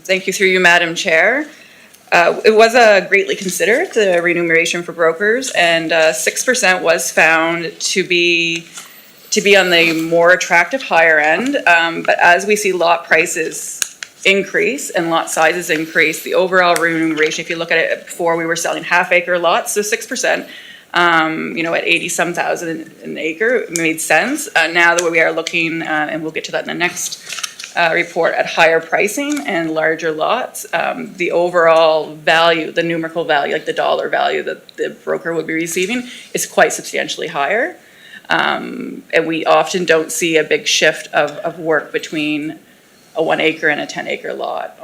L: Thank you through you, Madam Chair. It was greatly considered, the remuneration for brokers, and 6% was found to be on the more attractive higher end. But as we see lot prices increase and lot sizes increase, the overall remuneration, if you look at it before, we were selling half-acre lots, so 6%, at 80-some thousand an acre, it made sense. Now that we are looking, and we'll get to that in the next report, at higher pricing and larger lots, the overall value, the numerical value, like the dollar value that the broker would be receiving is quite substantially higher. And we often don't see a big shift of work between a 1 acre and a 10 acre lot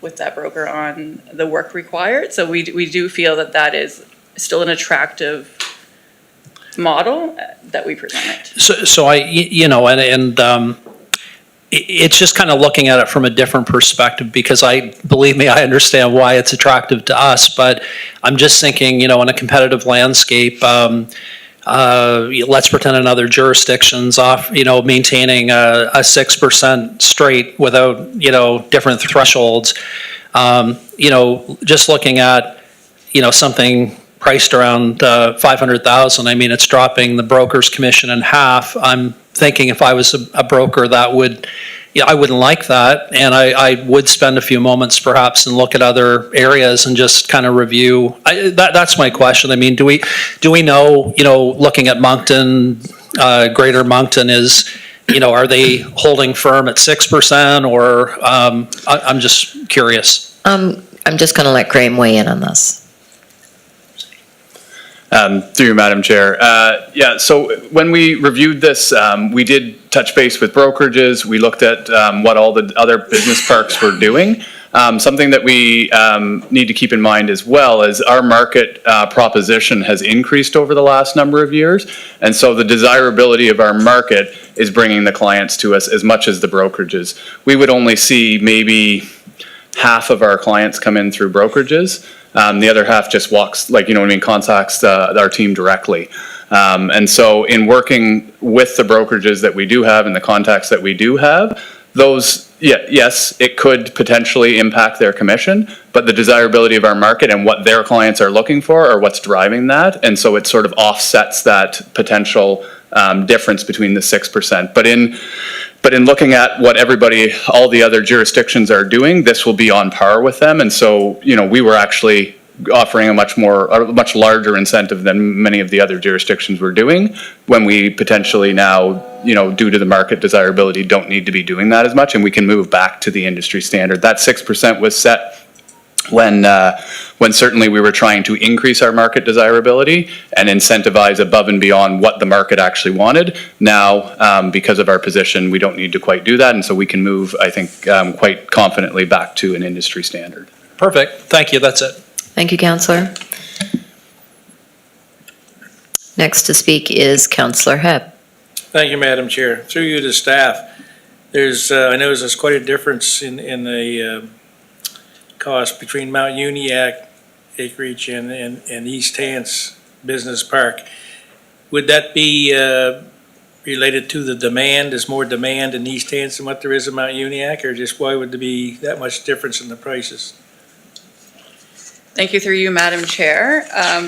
L: with that broker on the work required. So we do feel that is still an attractive model that we present.
F: So it's just kind of looking at it from a different perspective, because believe me, I understand why it's attractive to us, but I'm just thinking, in a competitive landscape, let's pretend another jurisdiction's off, maintaining a 6% straight without, different thresholds. Just looking at, something priced around 500,000, I mean, it's dropping the broker's commission in half. I'm thinking if I was a broker, that would, I wouldn't like that, and I would spend a few moments perhaps and look at other areas and just kind of review. That's my question. I mean, do we know, looking at Moncton, Greater Moncton is, are they holding firm at 6%, or I'm just curious.
A: I'm just going to let Graham weigh in on this.
K: Through you, Madam Chair. So when we reviewed this, we did touch base with brokerages. We looked at what all the other business parks were doing. Something that we need to keep in mind as well is our market proposition has increased over the last number of years. And so the desirability of our market is bringing the clients to us as much as the brokerages. We would only see maybe half of our clients come in through brokerages. The other half just walks, like, you know what I mean, contacts our team directly. And so in working with the brokerages that we do have and the contacts that we do have, those, yes, it could potentially impact their commission, but the desirability of our market and what their clients are looking for are what's driving that. And so it sort of offsets that potential difference between the 6%. But in looking at what all the other jurisdictions are doing, this will be on par with them. And so, you know, we were actually offering a much larger incentive than many of the other jurisdictions were doing, when we potentially now, you know, due to the market desirability, don't need to be doing that as much, and we can move back to the industry standard. That 6% was set when certainly we were trying to increase our market desirability and incentivize above and beyond what the market actually wanted. Now, because of our position, we don't need to quite do that, and so we can move, I think, quite confidently back to an industry standard.
F: Perfect. Thank you. That's it.
A: Thank you, Councillor. Next to speak is Councillor Hebb.
M: Thank you, Madam Chair. Through you to staff, I notice there's quite a difference in the cost between Mount Uniac acreage and East Hants Business Park. Would that be related to the demand? There's more demand in East Hants than what there is in Mount Uniac, or just why would there be that much difference in the prices?
L: Thank you, through you, Madam Chair.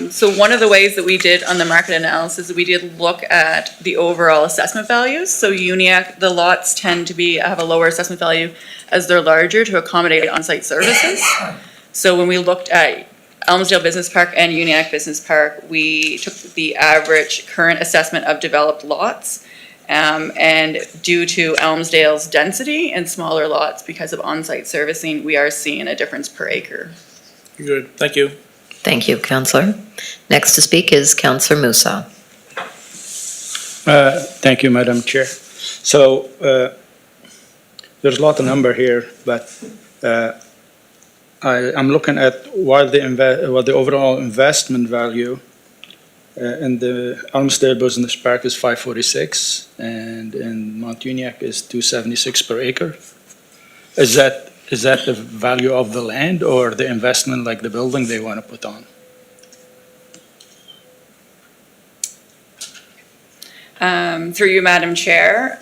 L: So one of the ways that we did on the market analysis, we did look at the overall assessment values. So Uniac, the lots tend to have a lower assessment value as they're larger to accommodate on-site services. So when we looked at Elmsdale Business Park and Uniac Business Park, we took the average current assessment of developed lots. And due to Elmsdale's density and smaller lots because of on-site servicing, we are seeing a difference per acre.
M: Good, thank you.
A: Thank you, Councillor. Next to speak is Councillor Musa.
J: Thank you, Madam Chair. So there's a lot of number here, but I'm looking at what the overall investment value in the Elmsdale Business Park is 546, and in Mount Uniac is 276 per acre. Is that the value of the land or the investment, like the building they want to put on?
L: Through you, Madam Chair,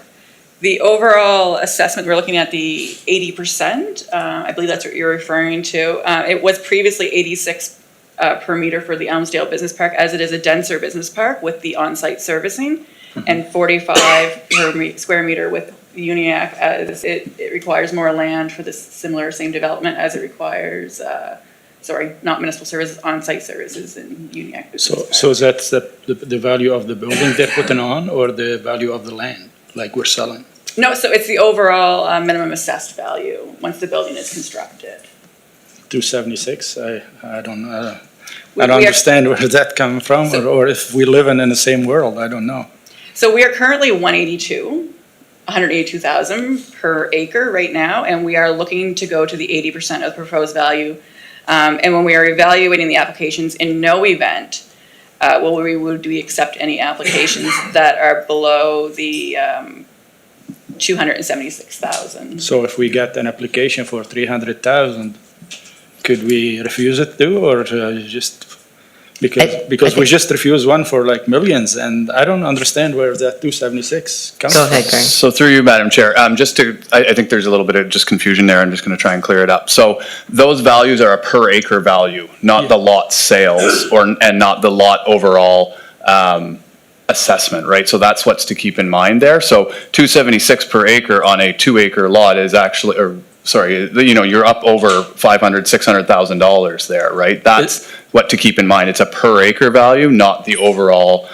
L: the overall assessment, we're looking at the 80%. I believe that's what you're referring to. It was previously 86 per meter for the Elmsdale Business Park, as it is a denser business park with the on-site servicing, and 45 per square meter with Uniac, as it requires more land for this same development as it requires, not municipal services, on-site services in Uniac.
J: So that's the value of the building they're putting on, or the value of the land, like we're selling?
L: No, so it's the overall minimum assessed value once the building is constructed.
J: 276, I don't know. I don't understand where that comes from, or if we live in the same world, I don't know.
L: So we are currently 182,000 per acre right now, and we are looking to go to the 80% of the proposed value. And when we are evaluating the applications, in no event would we accept any applications that are below the 276,000.
J: So if we get an application for 300,000, could we refuse it too, or just because we just refused one for like millions, and I don't understand where that 276 comes from.
A: Go ahead, Greg.
K: So through you, Madam Chair, I think there's a little bit of just confusion there. I'm just going to try and clear it up. So those values are a per acre value, not the lot sales and not the lot overall assessment, right? So that's what's to keep in mind there. So 276 per acre on a 2 acre lot is actually, you're up over $500,000, $600,000 there, right? That's what to keep in mind. It's a per acre value, not the overall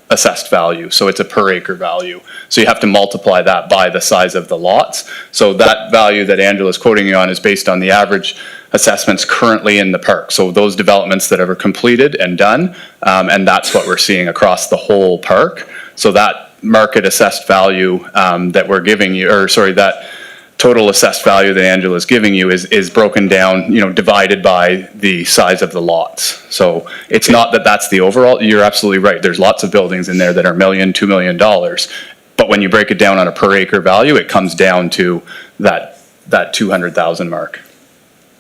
K: assessed value. So it's a per acre value. So you have to multiply that by the size of the lots. So that value that Angela's quoting you on is based on the average assessments currently in the park. So those developments that are completed and done, and that's what we're seeing across the whole park. So that market assessed value that we're giving you, that total assessed value that Angela's giving you is broken down, divided by the size of the lots. So it's not that that's the overall. You're absolutely right. There's lots of buildings in there that are $1 million, $2 million. But when you break it down on a per acre value, it comes down to that 200,000 mark.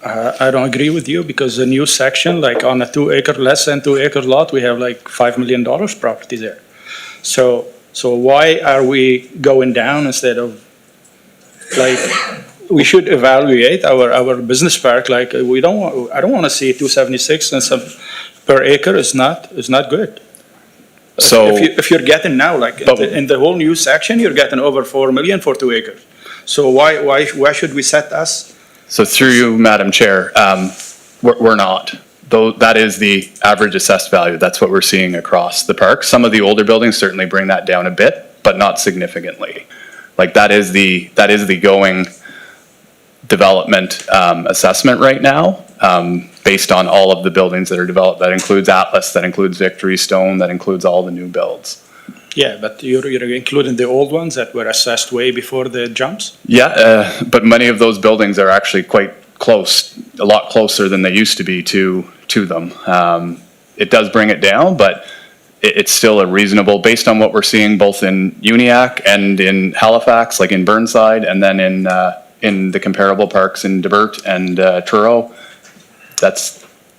J: I don't agree with you because the new section, like on a 2 acre, less than 2 acre lot, we have like $5 million property there. So why are we going down instead of, like, we should evaluate our business park, like, I don't want to see 276 and some per acre is not good.
K: So.
J: If you're getting now, like, in the whole new section, you're getting over 4 million for 2 acres. So why should we set us?
K: So through you, Madam Chair, we're not. Though that is the average assessed value. That's what we're seeing across the park. Some of the older buildings certainly bring that down a bit, but not significantly. Like that is the going development assessment right now, based on all of the buildings that are developed. That includes Atlas, that includes Victory Stone, that includes all the new builds.
J: Yeah, but you're including the old ones that were assessed way before the jumps?
K: Yeah, but many of those buildings are actually quite close, a lot closer than they used to be to them. It does bring it down, but it's still a reasonable, based on what we're seeing both in Uniacke and in Halifax, like in Burnside, and then in the comparable parks in Debert and Truro.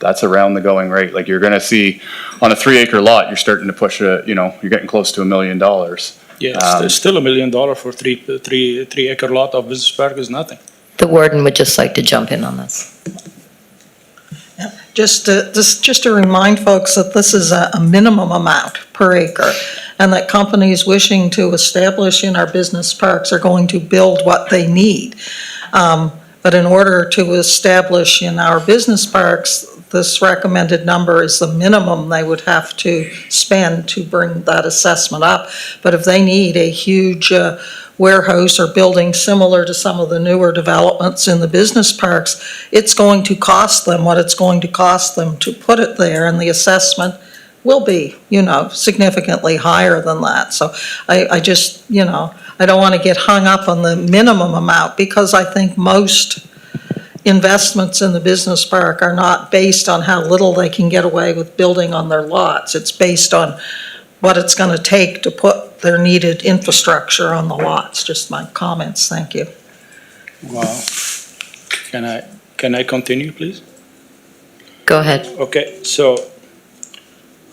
K: That's around the going rate. Like you're going to see on a 3 acre lot, you're starting to push you're getting close to $1 million.
J: Yeah, it's still $1 million for three acre lot of business park is nothing.
A: The warden would just like to jump in on this.
N: Just to remind folks that this is a minimum amount per acre, and that companies wishing to establish in our business parks are going to build what they need. But in order to establish in our business parks, this recommended number is the minimum they would have to spend to bring that assessment up. But if they need a huge warehouse or building similar to some of the newer developments in the business parks, it's going to cost them what it's going to cost them to put it there, and the assessment will be, significantly higher than that. So I just, I don't want to get hung up on the minimum amount, because I think most investments in the business park are not based on how little they can get away with building on their lots. It's based on what it's going to take to put their needed infrastructure on the lots. Just my comments. Thank you.
J: Wow. Can I continue, please?
A: Go ahead.
J: Okay, so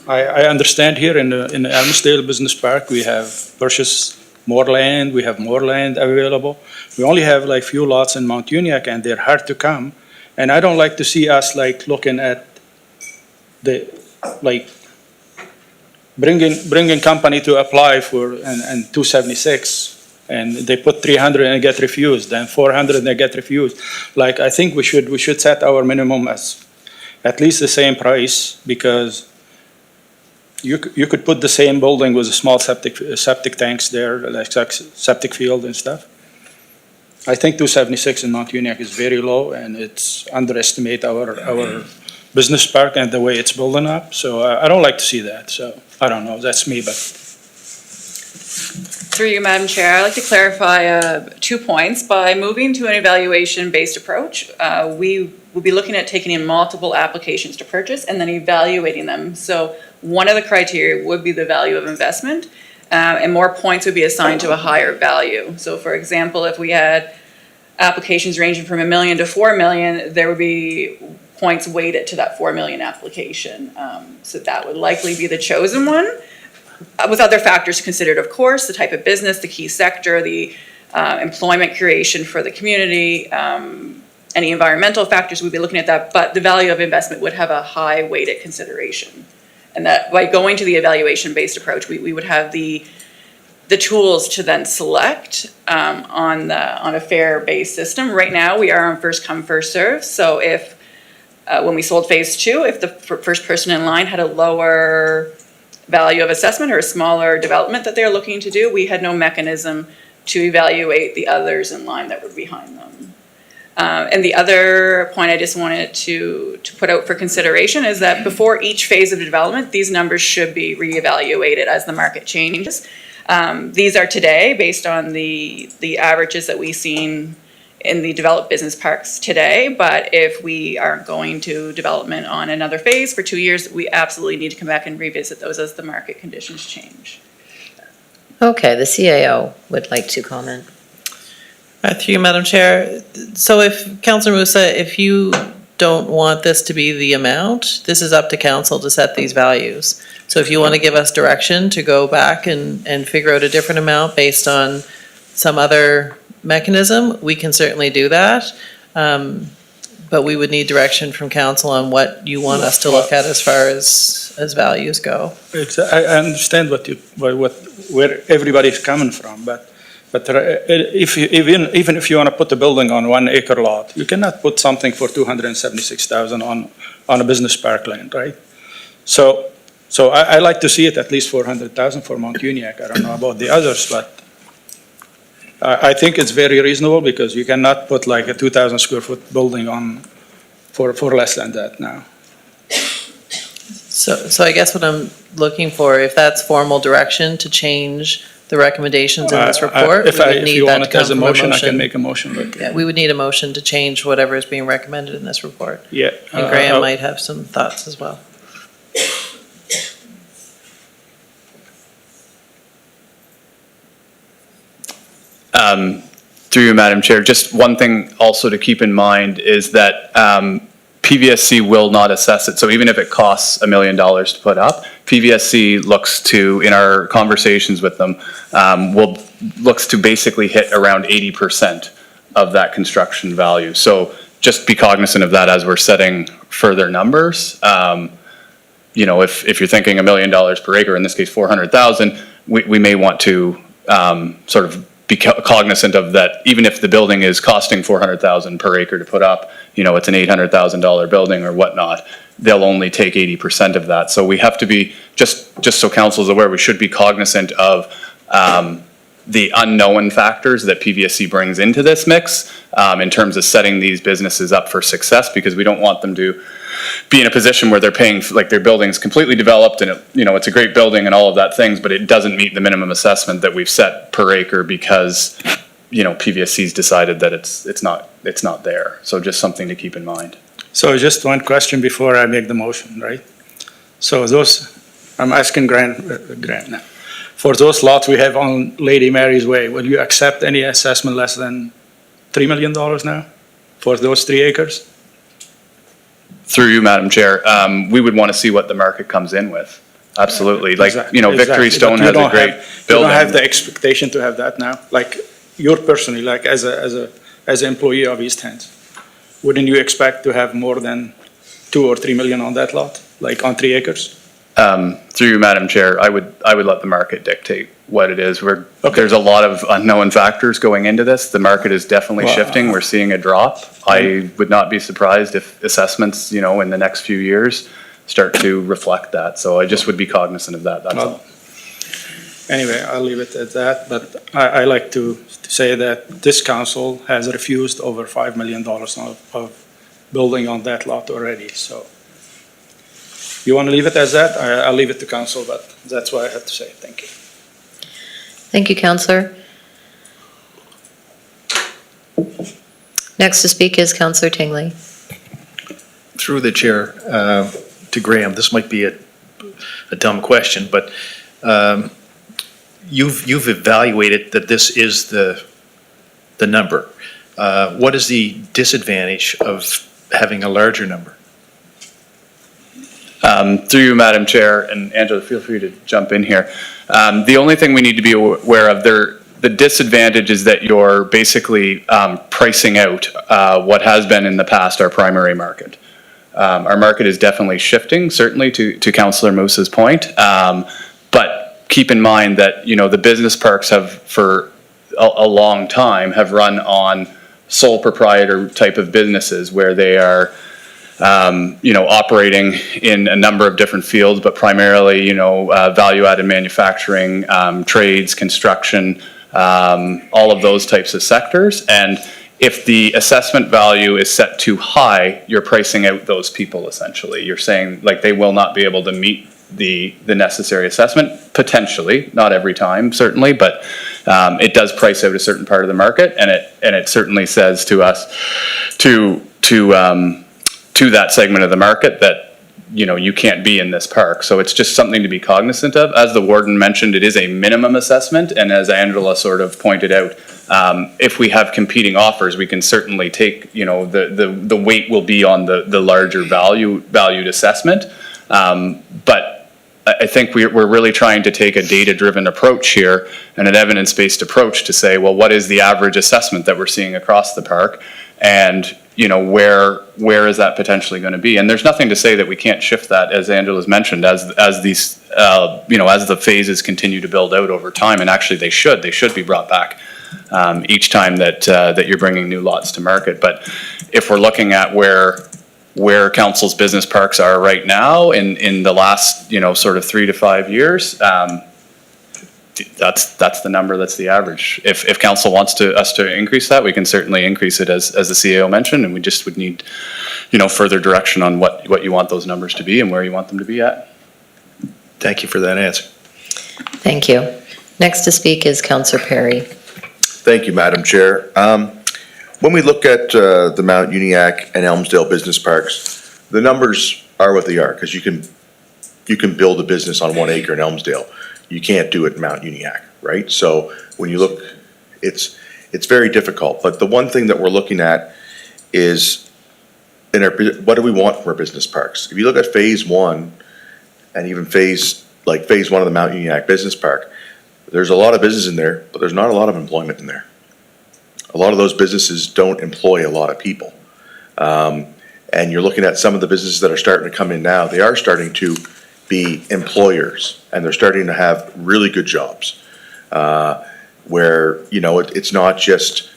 J: I understand here in the Elmsdale Business Park, we have purchased more land, we have more land available. We only have like few lots in Mount Uniacke, and they're hard to come. And I don't like to see us like looking at bringing company to apply for and 276, and they put 300 and get refused, then 400 and they get refused. Like, I think we should set our minimum as at least the same price, because you could put the same building with a small septic tanks there, like septic field and stuff. I think 276 in Mount Uniacke is very low, and it's underestimate our business park and the way it's building up. So I don't like to see that. So I don't know, that's me, but.
L: Through you, Madam Chair, I'd like to clarify 2 points. By moving to an evaluation-based approach, we will be looking at taking in multiple applications to purchase and then evaluating them. So one of the criteria would be the value of investment, and more points would be assigned to a higher value. So for example, if we had applications ranging from $1 million to $4 million, there would be points weighted to that $4 million application. So that would likely be the chosen one, with other factors considered, of course, the type of business, the key sector, the employment creation for the community, any environmental factors, we'd be looking at that, but the value of investment would have a high weighted consideration. And that by going to the evaluation-based approach, we would have the tools to then select on a fair-based system. Right now, we are on first come, first serve. So if, when we sold phase 2, if the first person in line had a lower value of assessment or a smaller development that they're looking to do, we had no mechanism to evaluate the others in line that were behind them. And the other point I just wanted to put out for consideration is that before each phase of development, these numbers should be reevaluated as the market changes. These are today based on the averages that we've seen in the developed business parks today, but if we are going to development on another phase for 2 years, we absolutely need to come back and revisit those as the market conditions change.
A: Okay, the CAO would like to comment.
B: Through you, Madam Chair. So if, Councillor Musa, if you don't want this to be the amount, this is up to council to set these values. So if you want to give us direction to go back and figure out a different amount based on some other mechanism, we can certainly do that. But we would need direction from council on what you want us to look at as far as values go.
J: I understand where everybody's coming from, but if you, even if you want to put the building on 1 acre lot, you cannot put something for 276,000 on a business park land, right? So I like to see it at least 400,000 for Mount Uniac. I don't know about the others, but I think it's very reasonable because you cannot put like a 2,000 square foot building on for less than that now.
B: So I guess what I'm looking for, if that's formal direction to change the recommendations in this report, we would
J: If
B: need
J: you
B: that
J: want
B: to
J: it
B: come
J: as a
B: from a
J: motion, I can
B: motion.
J: make a motion. But
B: Yeah, we would need a motion to change whatever is being recommended in this report.
J: yeah.
B: And Graham might have some thoughts as well.
K: Through you, Madam Chair, just one thing also to keep in mind is that PVSC will not assess it. So even if it costs $1 million to put up, PVSC looks to, in our conversations with them, looks to basically hit around 80% of that construction value. So just be cognizant of that as we're setting further numbers. You know, if you're thinking $1 million per acre, in this case 400,000, we may want to sort of be cognizant of that. Even if the building is costing 400,000 per acre to put up, you know, it's an $800,000 building or whatnot, they'll only take 80% of that. So we have to be, just so council is aware, we should be cognizant of the unknown factors that PVSC brings into this mix in terms of setting these businesses up for success, because we don't want them to be in a position where they're paying, like their building's completely developed and it's a great building and all of that things, but it doesn't meet the minimum assessment that we've set per acre because, PVSC's decided that it's not there. So just something to keep in mind.
J: So just one question before I make the motion, right? So I'm asking Grant now. For those lots we have on Lady Mary's Way, will you accept any assessment less than $3 million now for those 3 acres?
K: Through you, Madam Chair, we would want to see what the market comes in with. Absolutely. Like, Victory Stone has a great building.
J: You don't have the expectation to have that now? Like, you're personally, like as an employee of East Hants, wouldn't you expect to have more than 2 or 3 million on that lot, like on 3 acres?
K: Through you, Madam Chair, I would let the market dictate what it is. There's a lot of unknown factors going into this. The market is definitely shifting. We're seeing a drop. I would not be surprised if assessments, in the next few years start to reflect that. So I just would be cognizant of that, that's all.
J: Anyway, I'll leave it at that, but I like to say that this council has refused over $5 million of building on that lot already, so. You want to leave it as that? I'll leave it to council, but that's what I have to say. Thank you.
A: Thank you, Councillor. Next to speak is Councillor Tingley.
G: Through the chair, to Graham, this might be a dumb question, but you've evaluated that this is the number. What is the disadvantage of having a larger number?
K: Through you, Madam Chair, and Angela, feel free to jump in here. The only thing we need to be aware of the disadvantage is that you're basically pricing out what has been in the past our primary market. Our market is definitely shifting, certainly to Councillor Musa's point. But keep in mind that, the business parks have, for a long time, have run on sole proprietor type of businesses where they are operating in a number of different fields, but primarily, value-added manufacturing, trades, construction, all of those types of sectors. And if the assessment value is set too high, you're pricing out those people, essentially. You're saying, like, they will not be able to meet the necessary assessment, potentially, not every time, certainly, but it does price out a certain part of the market, and it certainly says to us, to that segment of the market, that you can't be in this park. So it's just something to be cognizant of. As the warden mentioned, it is a minimum assessment, and as Angela sort of pointed out, if we have competing offers, we can certainly take, the weight will be on the larger valued assessment. But I think we're really trying to take a data-driven approach here and an evidence-based approach to say, well, what is the average assessment that we're seeing across the park? And, where is that potentially going to be? And there's nothing to say that we can't shift that, as Angela's mentioned, as these, as the phases continue to build out over time. And actually they should be brought back each time that you're bringing new lots to market. But if we're looking at where council's business parks are right now in the last, sort of 3 to 5 years, that's the number, that's the average. If council wants us to increase that, we can certainly increase it as the CAO mentioned, and we just would need, further direction on what you want those numbers to be and where you want them to be at.
G: Thank you for that answer.
A: Thank you. Next to speak is Councillor Perry.
H: Thank you, Madam Chair. When we look at the Mount Uniacke and Elmsdale business parks, the numbers are what they are, because you can build a business on 1 acre in Elmsdale. You can't do it in Mount Uniacke, right? So when you look, it's very difficult. But the one thing that we're looking at is what do we want from our business parks? If you look at phase 1 and even phase 1 of the Mount Uniacke Business Park, there's a lot of business in there, but there's not a lot of employment in there. A lot of those businesses don't employ a lot of people. And you're looking at some of the businesses that are starting to come in now, they are starting to be employers, and they're starting to have really good jobs. Where, it's not just,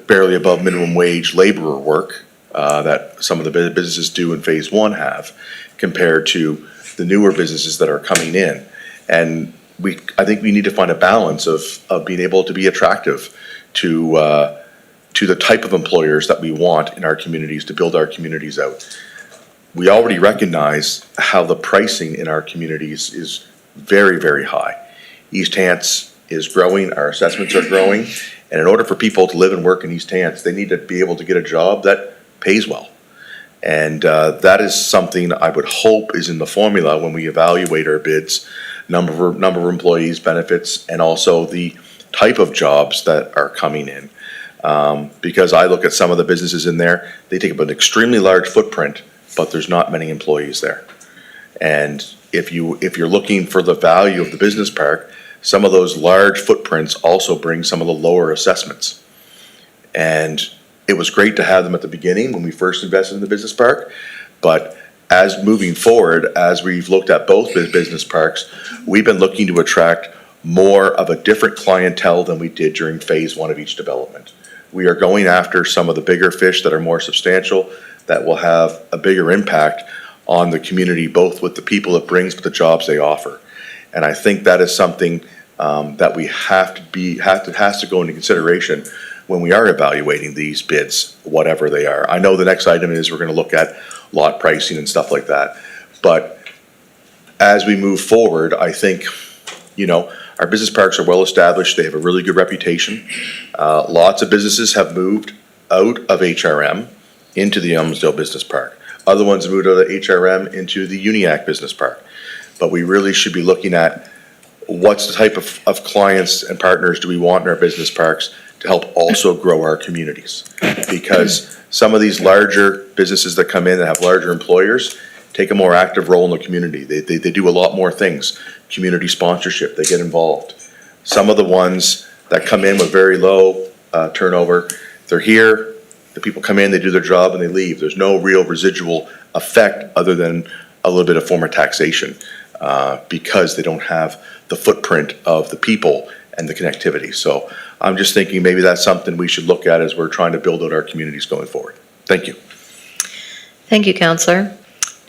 H: barely above minimum wage laborer work that some of the businesses do in phase 1 have, compared to the newer businesses that are coming in. And I think we need to find a balance of being able to be attractive to the type of employers that we want in our communities to build our communities out. We already recognize how the pricing in our communities is very, very high. East Hants is growing, our assessments are growing, and in order for people to live and work in East Hants, they need to be able to get a job that pays well. And that is something I would hope is in the formula when we evaluate our bids, number of employees, benefits, and also the type of jobs that are coming in. Because I look at some of the businesses in there, they take up an extremely large footprint, but there's not many employees there. And if you're looking for the value of the business park, some of those large footprints also bring some of the lower assessments. And it was great to have them at the beginning when we first invested in the business park, but as moving forward, as we've looked at both business parks, we've been looking to attract more of a different clientele than we did during phase 1 of each development. We are going after some of the bigger fish that are more substantial, that will have a bigger impact on the community, both with the people it brings, but the jobs they offer. And I think that is something that we has to go into consideration when we are evaluating these bids, whatever they are. I know the next item is we're going to look at lot pricing and stuff like that. But as we move forward, I think, our business parks are well established. They have a really good reputation. Lots of businesses have moved out of HRM into the Elmsdale Business Park. Other ones moved out of HRM into the Uniacke Business Park. But we really should be looking at what's the type of clients and partners do we want in our business parks to help also grow our communities. Because some of these larger businesses that come in that have larger employers take a more active role in the community. They do a lot more things. Community sponsorship, they get involved. Some of the ones that come in with very low turnover, they're here, the people come in, they do their job and they leave. There's no real residual effect other than a little bit of form of taxation because they don't have the footprint of the people and the connectivity. So I'm just thinking maybe that's something we should look at as we're trying to build out our communities going forward. Thank you.
A: Thank you, Councillor.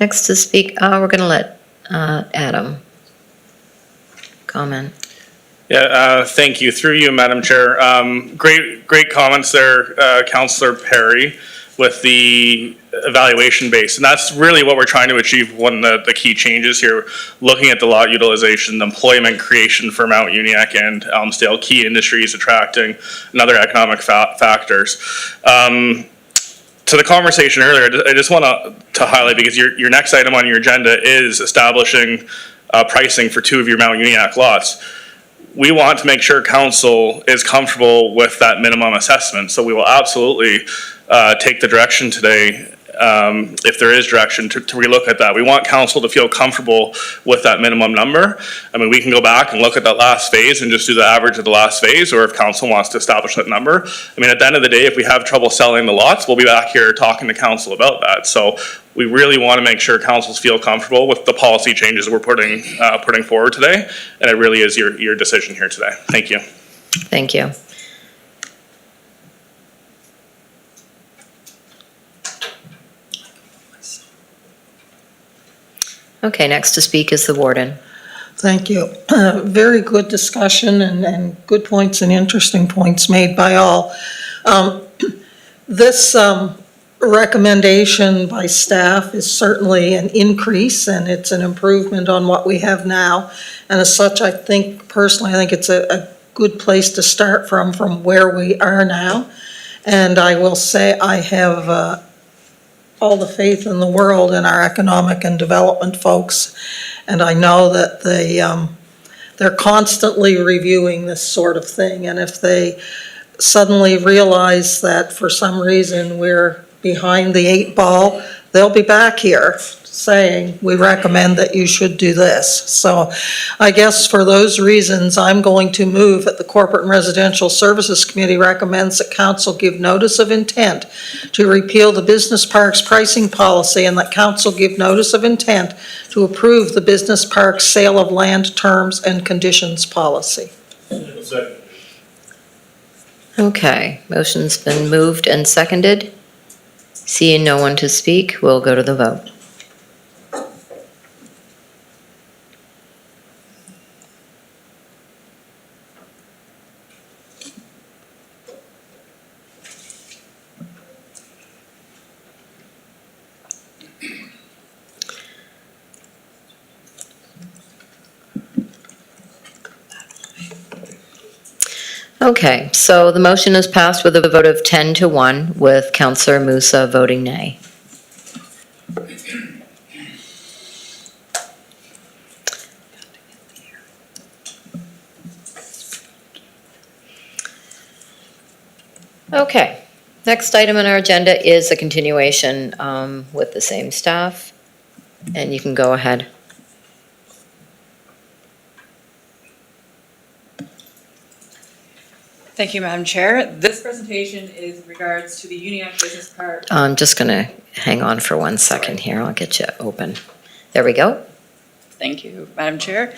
A: Next to speak, we're going to let Adam comment.
O: Yeah, thank you. Through you, Madam Chair. Great comments there, Councillor Perry, with the evaluation base. And that's really what we're trying to achieve. One of the key changes here, looking at the lot utilization, the employment creation for Mount Uniacke and Elmsdale, key industries attracting, and other economic factors. to the conversation earlier, I just want to highlight, because your next item on your agenda is establishing pricing for 2 of your Mount Uniacke lots. We want to make sure council is comfortable with that minimum assessment, so we will absolutely take the direction today, if there is direction, to relook at that. We want council to feel comfortable with that minimum number. I mean, we can go back and look at that last phase and just do the average of the last phase, or if council wants to establish that number. I mean, at the end of the day, if we have trouble selling the lots, we'll be back here talking to council about that. So we really want to make sure councils feel comfortable with the policy changes we're putting forward today, and it really is your decision here today. Thank you.
A: Thank you. Okay, next to speak is the warden.
N: Thank you. Very good discussion and good points and interesting points made by all. This recommendation by staff is certainly an increase, and it's an improvement on what we have now. And as such, I think it's a good place to start from where we are now. And I will say I have all the faith in the world in our economic and development folks. And I know that they're constantly reviewing this sort of thing. And if they suddenly realize that for some reason we're behind the 8 ball, they'll be back here saying, we recommend that you should do this. So I guess for those reasons, I'm going to move that the Corporate and Residential Services Committee recommends that council give notice of intent to repeal the business parks pricing policy, and that council give notice of intent to approve the business parks sale of land terms and conditions policy.
A: Okay, motion's been moved and seconded. Seeing no one to speak, we'll go to the vote. Okay, so the motion is passed with a vote of 10-1, with Councillor Musa voting nay. Okay, next item on our agenda is a continuation with the same staff, and you can go ahead.
L: Thank you, Madam Chair. This presentation is in regards to the Uniacke Business Park.
A: I'm just going to hang on for 1 second here. I'll get you open. There we go.
L: Thank you, Madam Chair.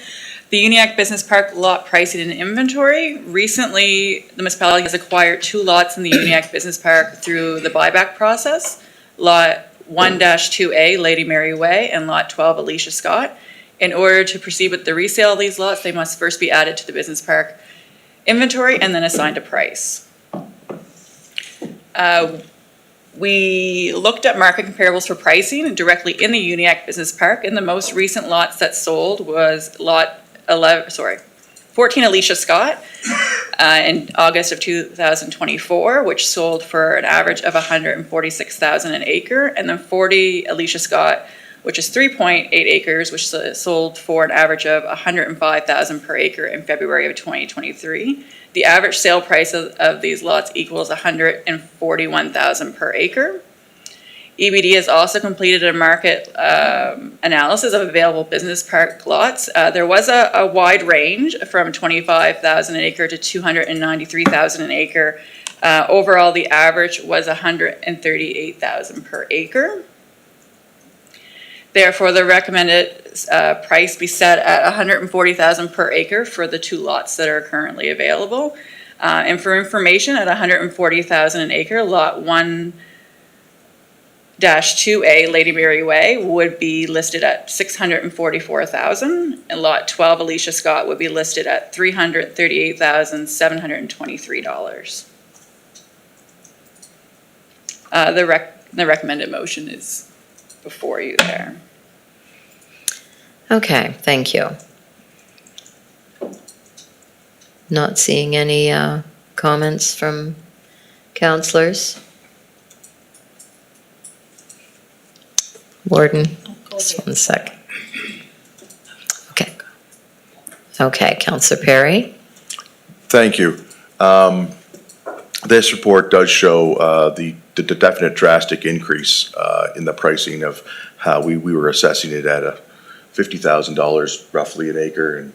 L: The Uniacke Business Park lot pricing and inventory. Recently, the municipality has acquired 2 lots in the Uniacke Business Park through the buyback process. Lot 1-2A, Lady Mary Way, and Lot 12, Alicia Scott. In order to proceed with the resale of these lots, they must first be added to the business park inventory and then assigned a price. We looked at market comparables for pricing directly in the Uniacke Business Park, and the most recent lots that sold was lot 14 Alicia Scott in August of 2024, which sold for an average of $146,000 an acre, and then 40 Alicia Scott, which is 3.8 acres, which sold for an average of $105,000 per acre in February of 2023. The average sale price of these lots equals $141,000 per acre. EBD has also completed a market analysis of available business park lots. There was a wide range from $25,000 an acre to $293,000 an acre. Overall, the average was $138,000 per acre. Therefore, the recommended price be set at $140,000 per acre for the 2 lots that are currently available. And for information, at $140,000 an acre, lot 1-2A, Lady Mary Way, would be listed at $644,000, and lot 12, Alicia Scott, would be listed at $338,723. The recommended motion is before you there.
A: Okay, thank you. Not seeing any comments from councillors. Warden, just 1 sec. Okay. Okay, Counselor Perry?
H: Thank you. This report does show the definite drastic increase in the pricing of how we were assessing it at a $50,000 roughly an acre, and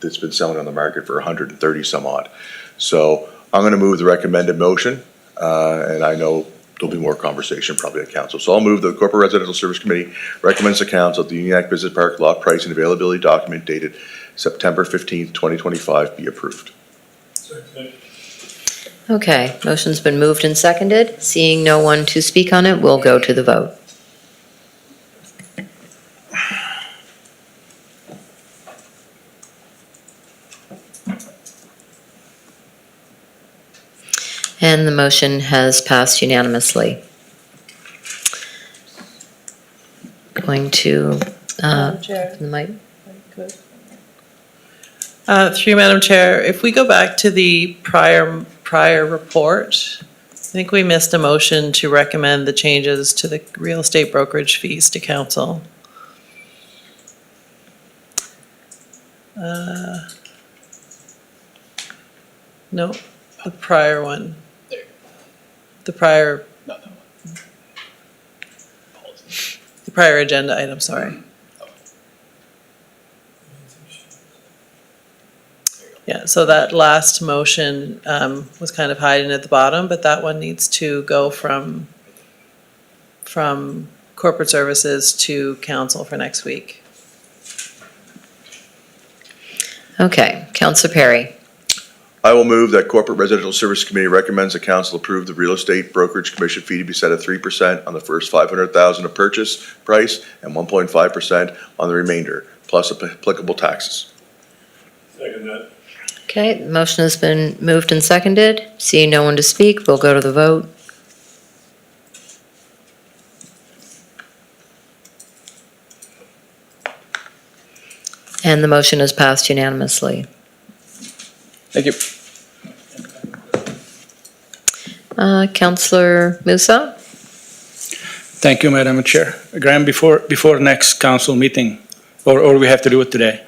H: it's been selling on the market for 130 some odd. So I'm going to move the recommended motion, and I know there'll be more conversation probably at council. So I'll move the Corporate Residential Service Committee recommends to council that the Uniac Business Park lot price and availability document dated September 15th, 2025 be approved.
A: Okay, motion's been moved and seconded. Seeing no one to speak on it, we'll go to the vote. And the motion has passed unanimously. Going to, the mic.
B: Through you, Madam Chair, if we go back to the prior report, I think we missed a motion to recommend the changes to the real estate brokerage fees to council. No, the prior one. The prior agenda item, sorry. Yeah, so that last motion was kind of hiding at the bottom, but that one needs to go from corporate services to council for next week.
A: Okay, Counselor Perry.
H: I will move that Corporate Residential Service Committee recommends the council approve the real estate brokerage commission fee to be set at 3% on the first 500,000 of purchase price and 1.5% on the remainder, plus applicable taxes.
M: Second that.
A: Okay, the motion has been moved and seconded. Seeing no one to speak, we'll go to the vote. And the motion has passed unanimously.
K: Thank you.
A: Counselor Musa?
J: Thank you, Madam Chair. Graham, before next council meeting, or we have to do it today?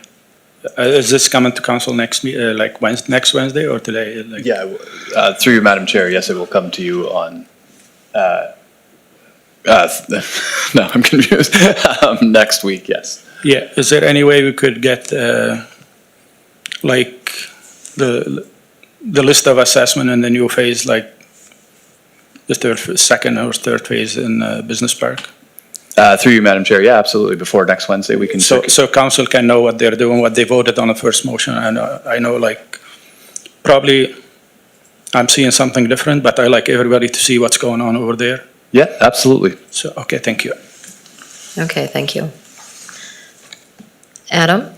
J: Is this coming to council next Wednesday or today?
K: Yeah, through you, Madam Chair, yes, it will come to you on, no, I'm confused. Next week, yes.
J: Yeah, is there any way we could get, like, the list of assessment in the new phase, like the second or third phase in Business Park?
K: Through you, Madam Chair, yeah, absolutely. Before next Wednesday, we can.
J: So council can know what they're doing, what they voted on the first motion. And I know, like, probably I'm seeing something different, but I like everybody to see what's going on over there.
K: Yeah, absolutely.
J: So, okay, thank you.
A: Okay, thank you. Adam?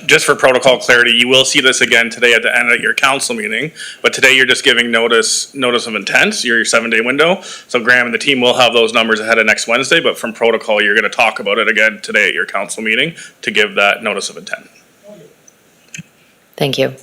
O: Just for protocol clarity, you will see this again today at the end of your council meeting, but today you're just giving notice of intent, your 7-day window. So Graham and the team will have those numbers ahead of next Wednesday, but from protocol, you're gonna talk about it again today at your council meeting to give that notice of intent.
A: Thank you.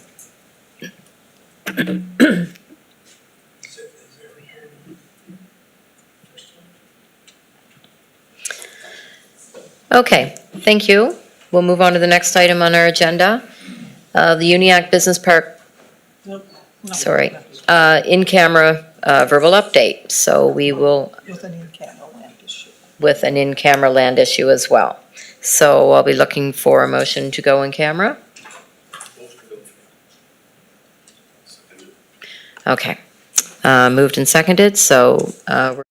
A: Okay, thank you. We'll move on to the next item on our agenda. The Uniac Business Park, sorry, in-camera verbal update. So we will,
N: With an in-camera land issue.
A: with an in-camera land issue as well. So I'll be looking for a motion to go in camera. Okay. Moved and seconded, so we're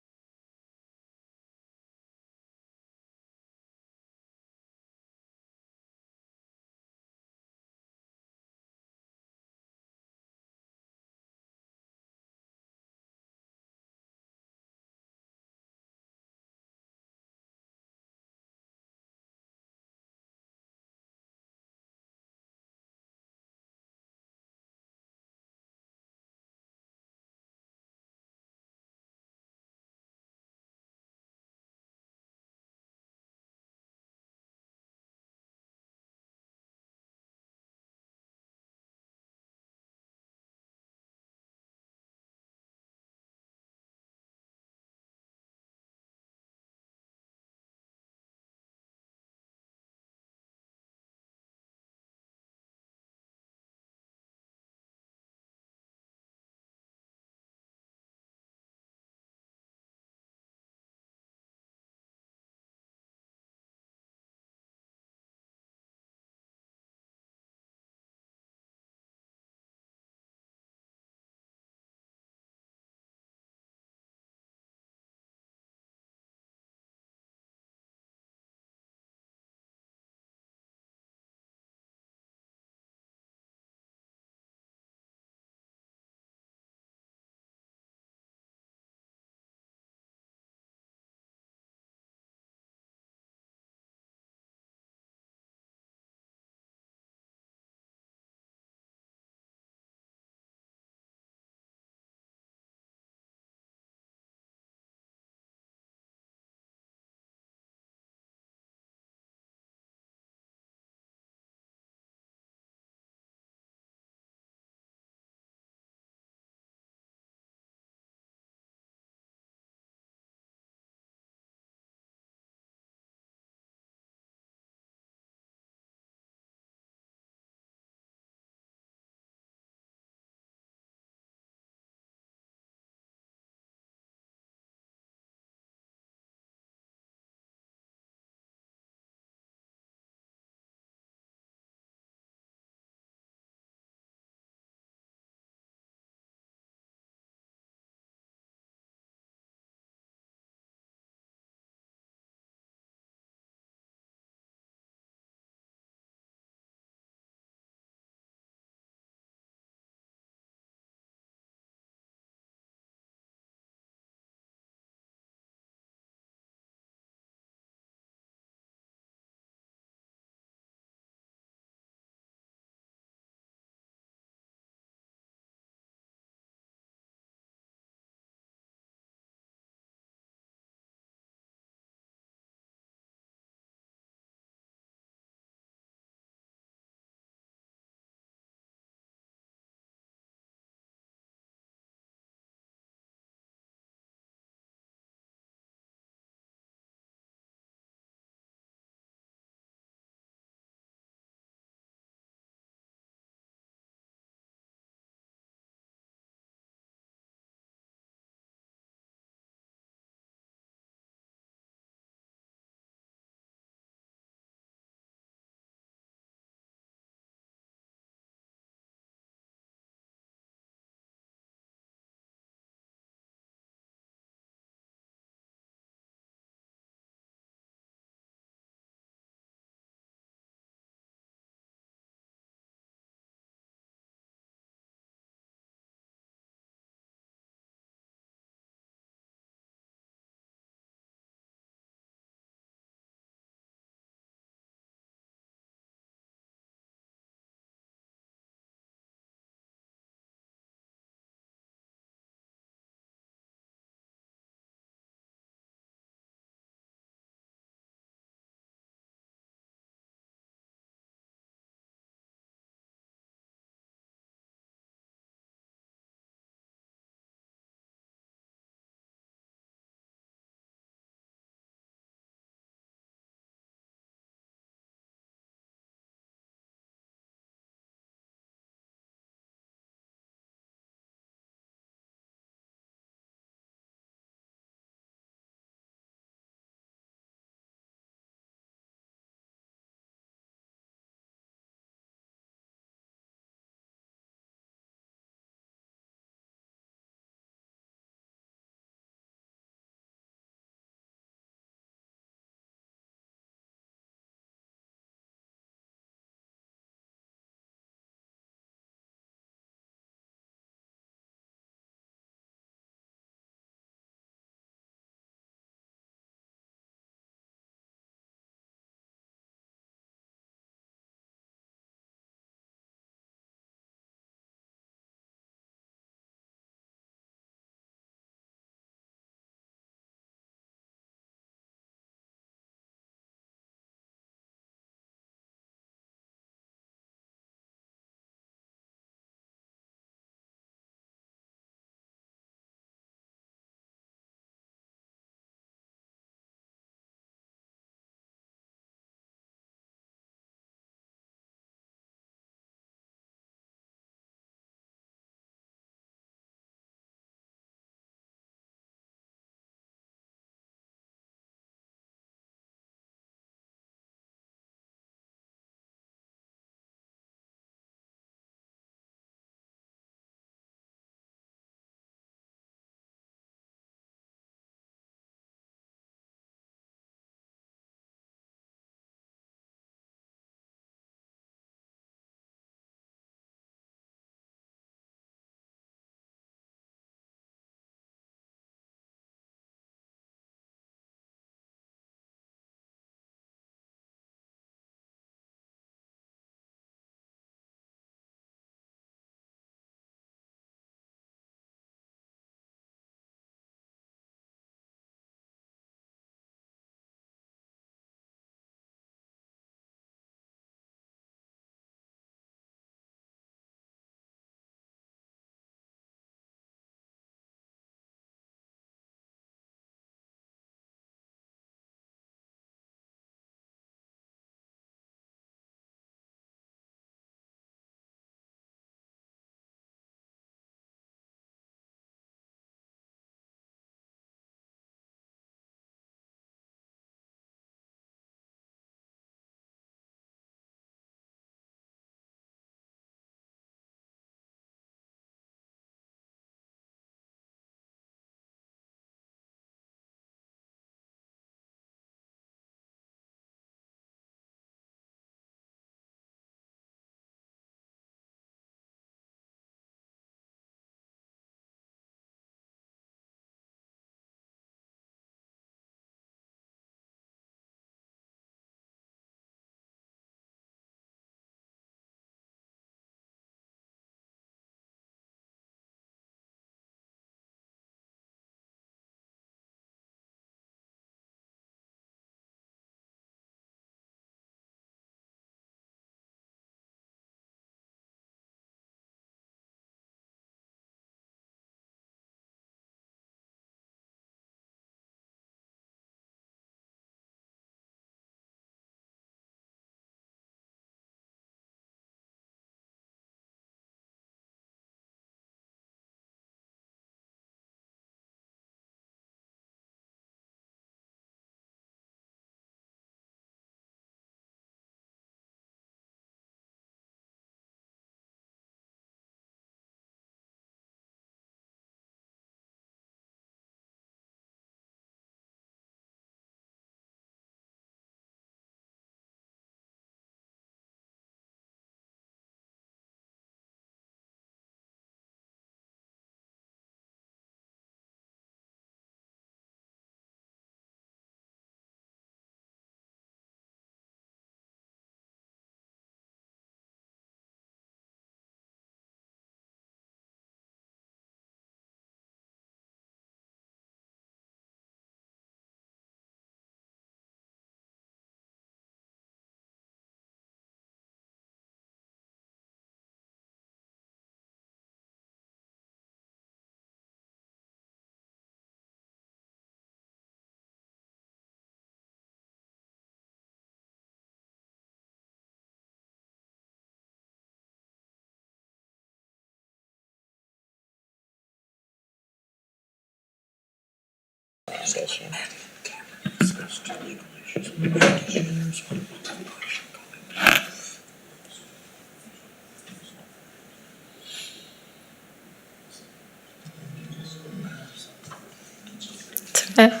A: Okay.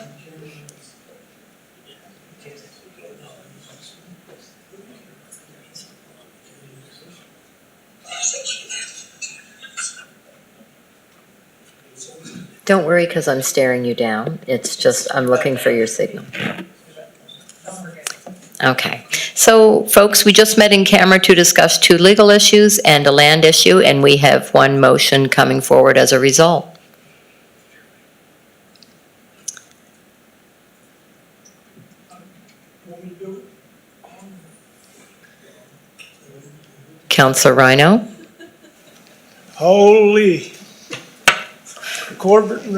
A: Don't worry, because I'm staring you down. It's just, I'm looking for your signal. Okay. So, folks, we just met in camera to discuss 2 legal issues and a land issue, and we have 1 motion coming forward as a result. Councillor Rhino?
P: Holy. Corporate and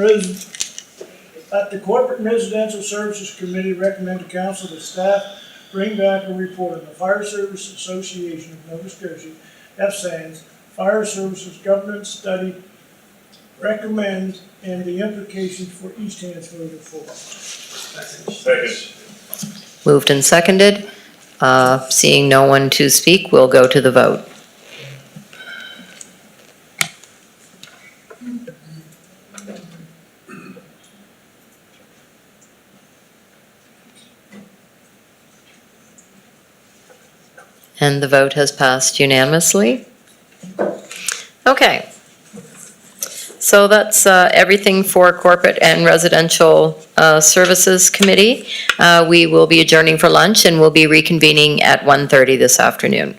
P: that the Corporate and Residential Services Committee recommend to council that staff bring back a report on the Fire Service Association of Nova Scotia, FSANS, Fire Services Governance Study recommend and the implications for East Hansford forward.
O: Second.
A: Moved and seconded. Seeing no one to speak, we'll go to the vote. And the vote has passed unanimously. Okay. So that's everything for Corporate and Residential Services Committee. We will be adjourning for lunch and we'll be reconvening at 1:30 this afternoon.